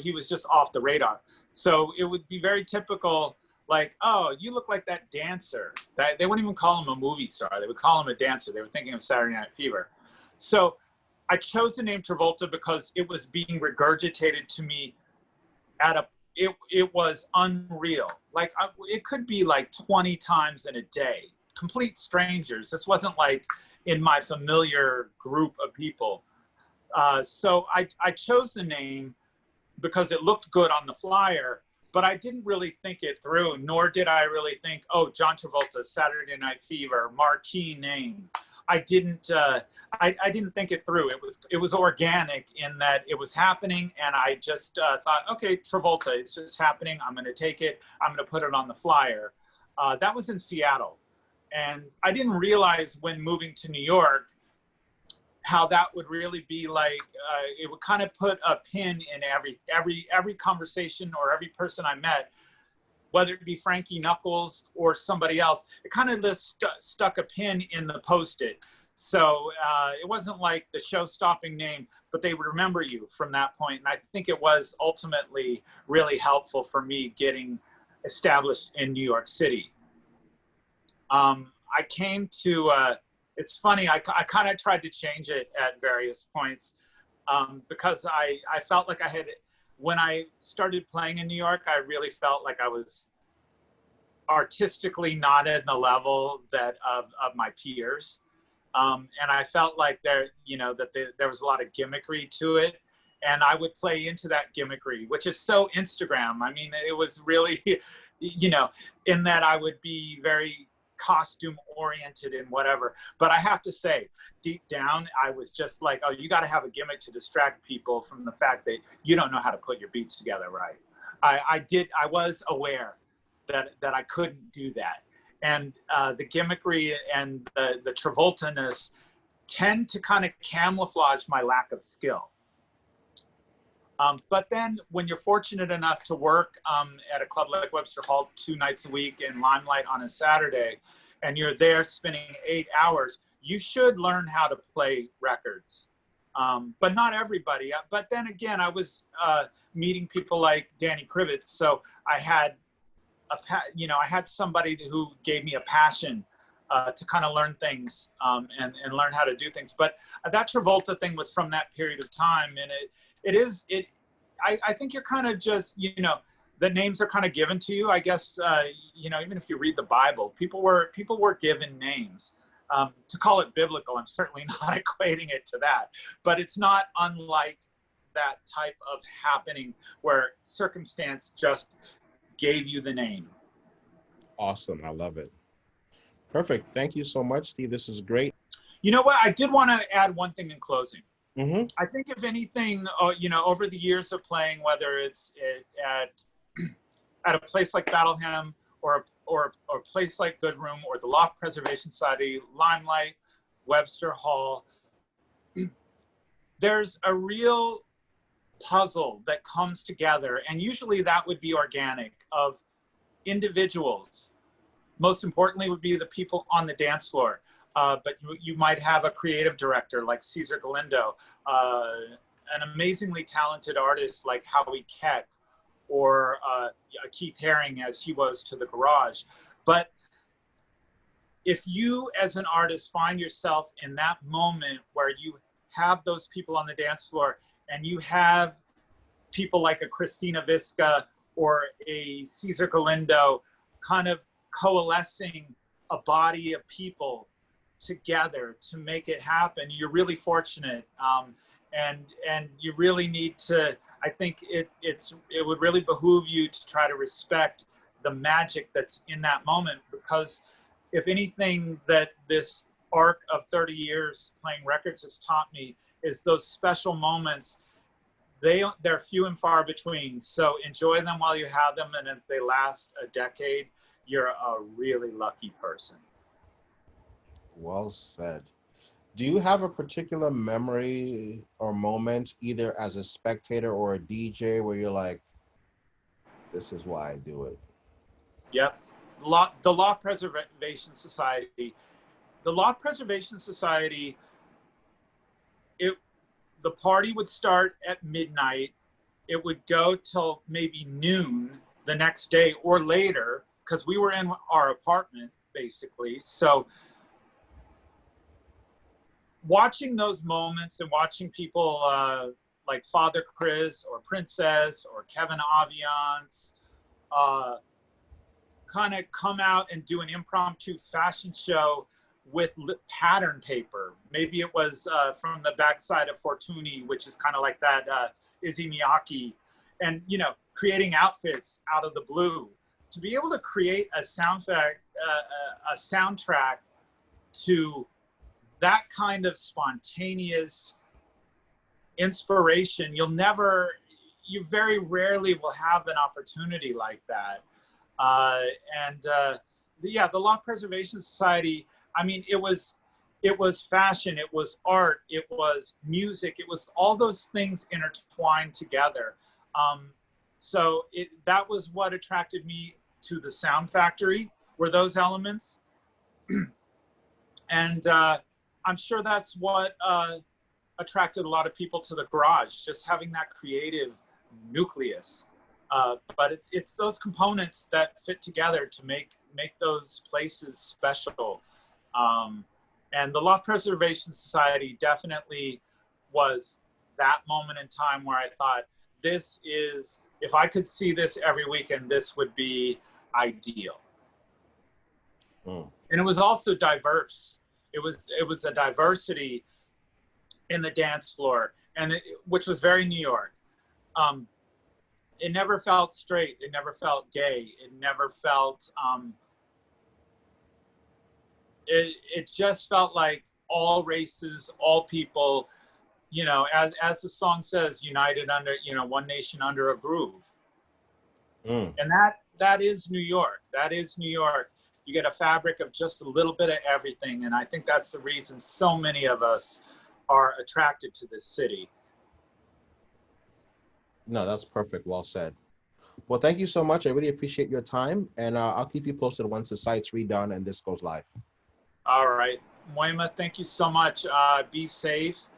He was just off the radar. So it would be very typical, like, oh, you look like that dancer. They wouldn't even call him a movie star. They would call him a dancer. They were thinking of Saturday Night Fever. So I chose the name Travolta because it was being regurgitated to me it was unreal. Like it could be like 20 times in a day, complete strangers. This wasn't like in my familiar group of people. So I chose the name because it looked good on the flyer, but I didn't really think it through, nor did I really think, oh, John Travolta, Saturday Night Fever, marquee name. I didn't think it through. It was organic in that it was happening, and I just thought, okay, Travolta, it's just happening. I'm going to take it. I'm going to put it on the flyer. That was in Seattle, and I didn't realize when moving to New York how that would really be like. It would kind of put a pin in every conversation or every person I met, whether it be Frankie Knuckles or somebody else. It kind of just stuck a pin in the Post-it. So it wasn't like the show-stopping name, but they would remember you from that point. And I think it was ultimately really helpful for me getting established in New York City. I came to, it's funny, I kind of tried to change it at various points because I felt like I had, when I started playing in New York, I really felt like I was artistically not at the level of my peers. And I felt like there was a lot of gimmickry to it. And I would play into that gimmickry, which is so Instagram. I mean, it was really, in that I would be very costume oriented and whatever. But I have to say, deep down, I was just like, oh, you got to have a gimmick to distract people from the fact that you don't know how to put your beats together right. I was aware that I couldn't do that. And the gimmickry and the Travolta-ness tend to kind of camouflage my lack of skill. But then when you're fortunate enough to work at a club like Webster Hall 2 nights a week in Limelight on a Saturday, and you're there spending 8 hours, you should learn how to play records. But not everybody. But then again, I was meeting people like Danny Krivitz, so I had I had somebody who gave me a passion to kind of learn things and learn how to do things. But that Travolta thing was from that period of time, and I think you're kind of just, the names are kind of given to you. I guess, even if you read the Bible, people were given names. To call it biblical, I'm certainly not equating it to that, but it's not unlike that type of happening where circumstance just gave you the name.
Awesome. I love it. Perfect. Thank you so much, Steve. This is great.
You know what? I did want to add one thing in closing.
Mm-hmm.
I think if anything, over the years of playing, whether it's at a place like Battleham or a place like Good Room or the Loft Preservation Society, Limelight, Webster Hall, there's a real puzzle that comes together, and usually that would be organic, of individuals. Most importantly would be the people on the dance floor, but you might have a creative director like Cesar Galindo, an amazingly talented artist like Howie Keck, or Keith Haring, as he was to the Garage. But if you as an artist find yourself in that moment where you have those people on the dance floor, and you have people like a Christina Visca or a Cesar Galindo kind of coalescing a body of people together to make it happen, you're really fortunate. And you really need to, I think it would really behoove you to try to respect the magic that's in that moment, because if anything that this arc of 30 years playing records has taught me is those special moments, they're few and far between. So enjoy them while you have them, and if they last a decade, you're a really lucky person.
Well said. Do you have a particular memory or moment, either as a spectator or a DJ, where you're like, this is why I do it?
Yep. The Loft Preservation Society. The Loft Preservation Society, the party would start at midnight. It would go till maybe noon the next day or later, because we were in our apartment, basically. So watching those moments and watching people like Father Chris or Princess or Kevin Aviance kind of come out and do an impromptu fashion show with pattern paper. Maybe it was from the backside of Fortuny, which is kind of like that Izzy Miyake, and creating outfits out of the blue. To be able to create a soundtrack to that kind of spontaneous inspiration, you very rarely will have an opportunity like that. The Loft Preservation Society, I mean, it was fashion, it was art, it was music, it was all those things intertwined together. So that was what attracted me to the Sound Factory, were those elements. And I'm sure that's what attracted a lot of people to the Garage, just having that creative nucleus. But it's those components that fit together to make those places special. And the Loft Preservation Society definitely was that moment in time where I thought, if I could see this every weekend, this would be ideal. And it was also diverse. It was a diversity in the dance floor, which was very New York. It never felt straight. It never felt gay. It never felt, it just felt like all races, all people, as the song says, united under, one nation under a groove. And that is New York. That is New York. You get a fabric of just a little bit of everything. And I think that's the reason so many of us are attracted to this city.
No, that's perfect. Well said. Well, thank you so much. I really appreciate your time. And I'll keep you posted once the site's redone and this goes live.
All right. Moima, thank you so much. Be safe.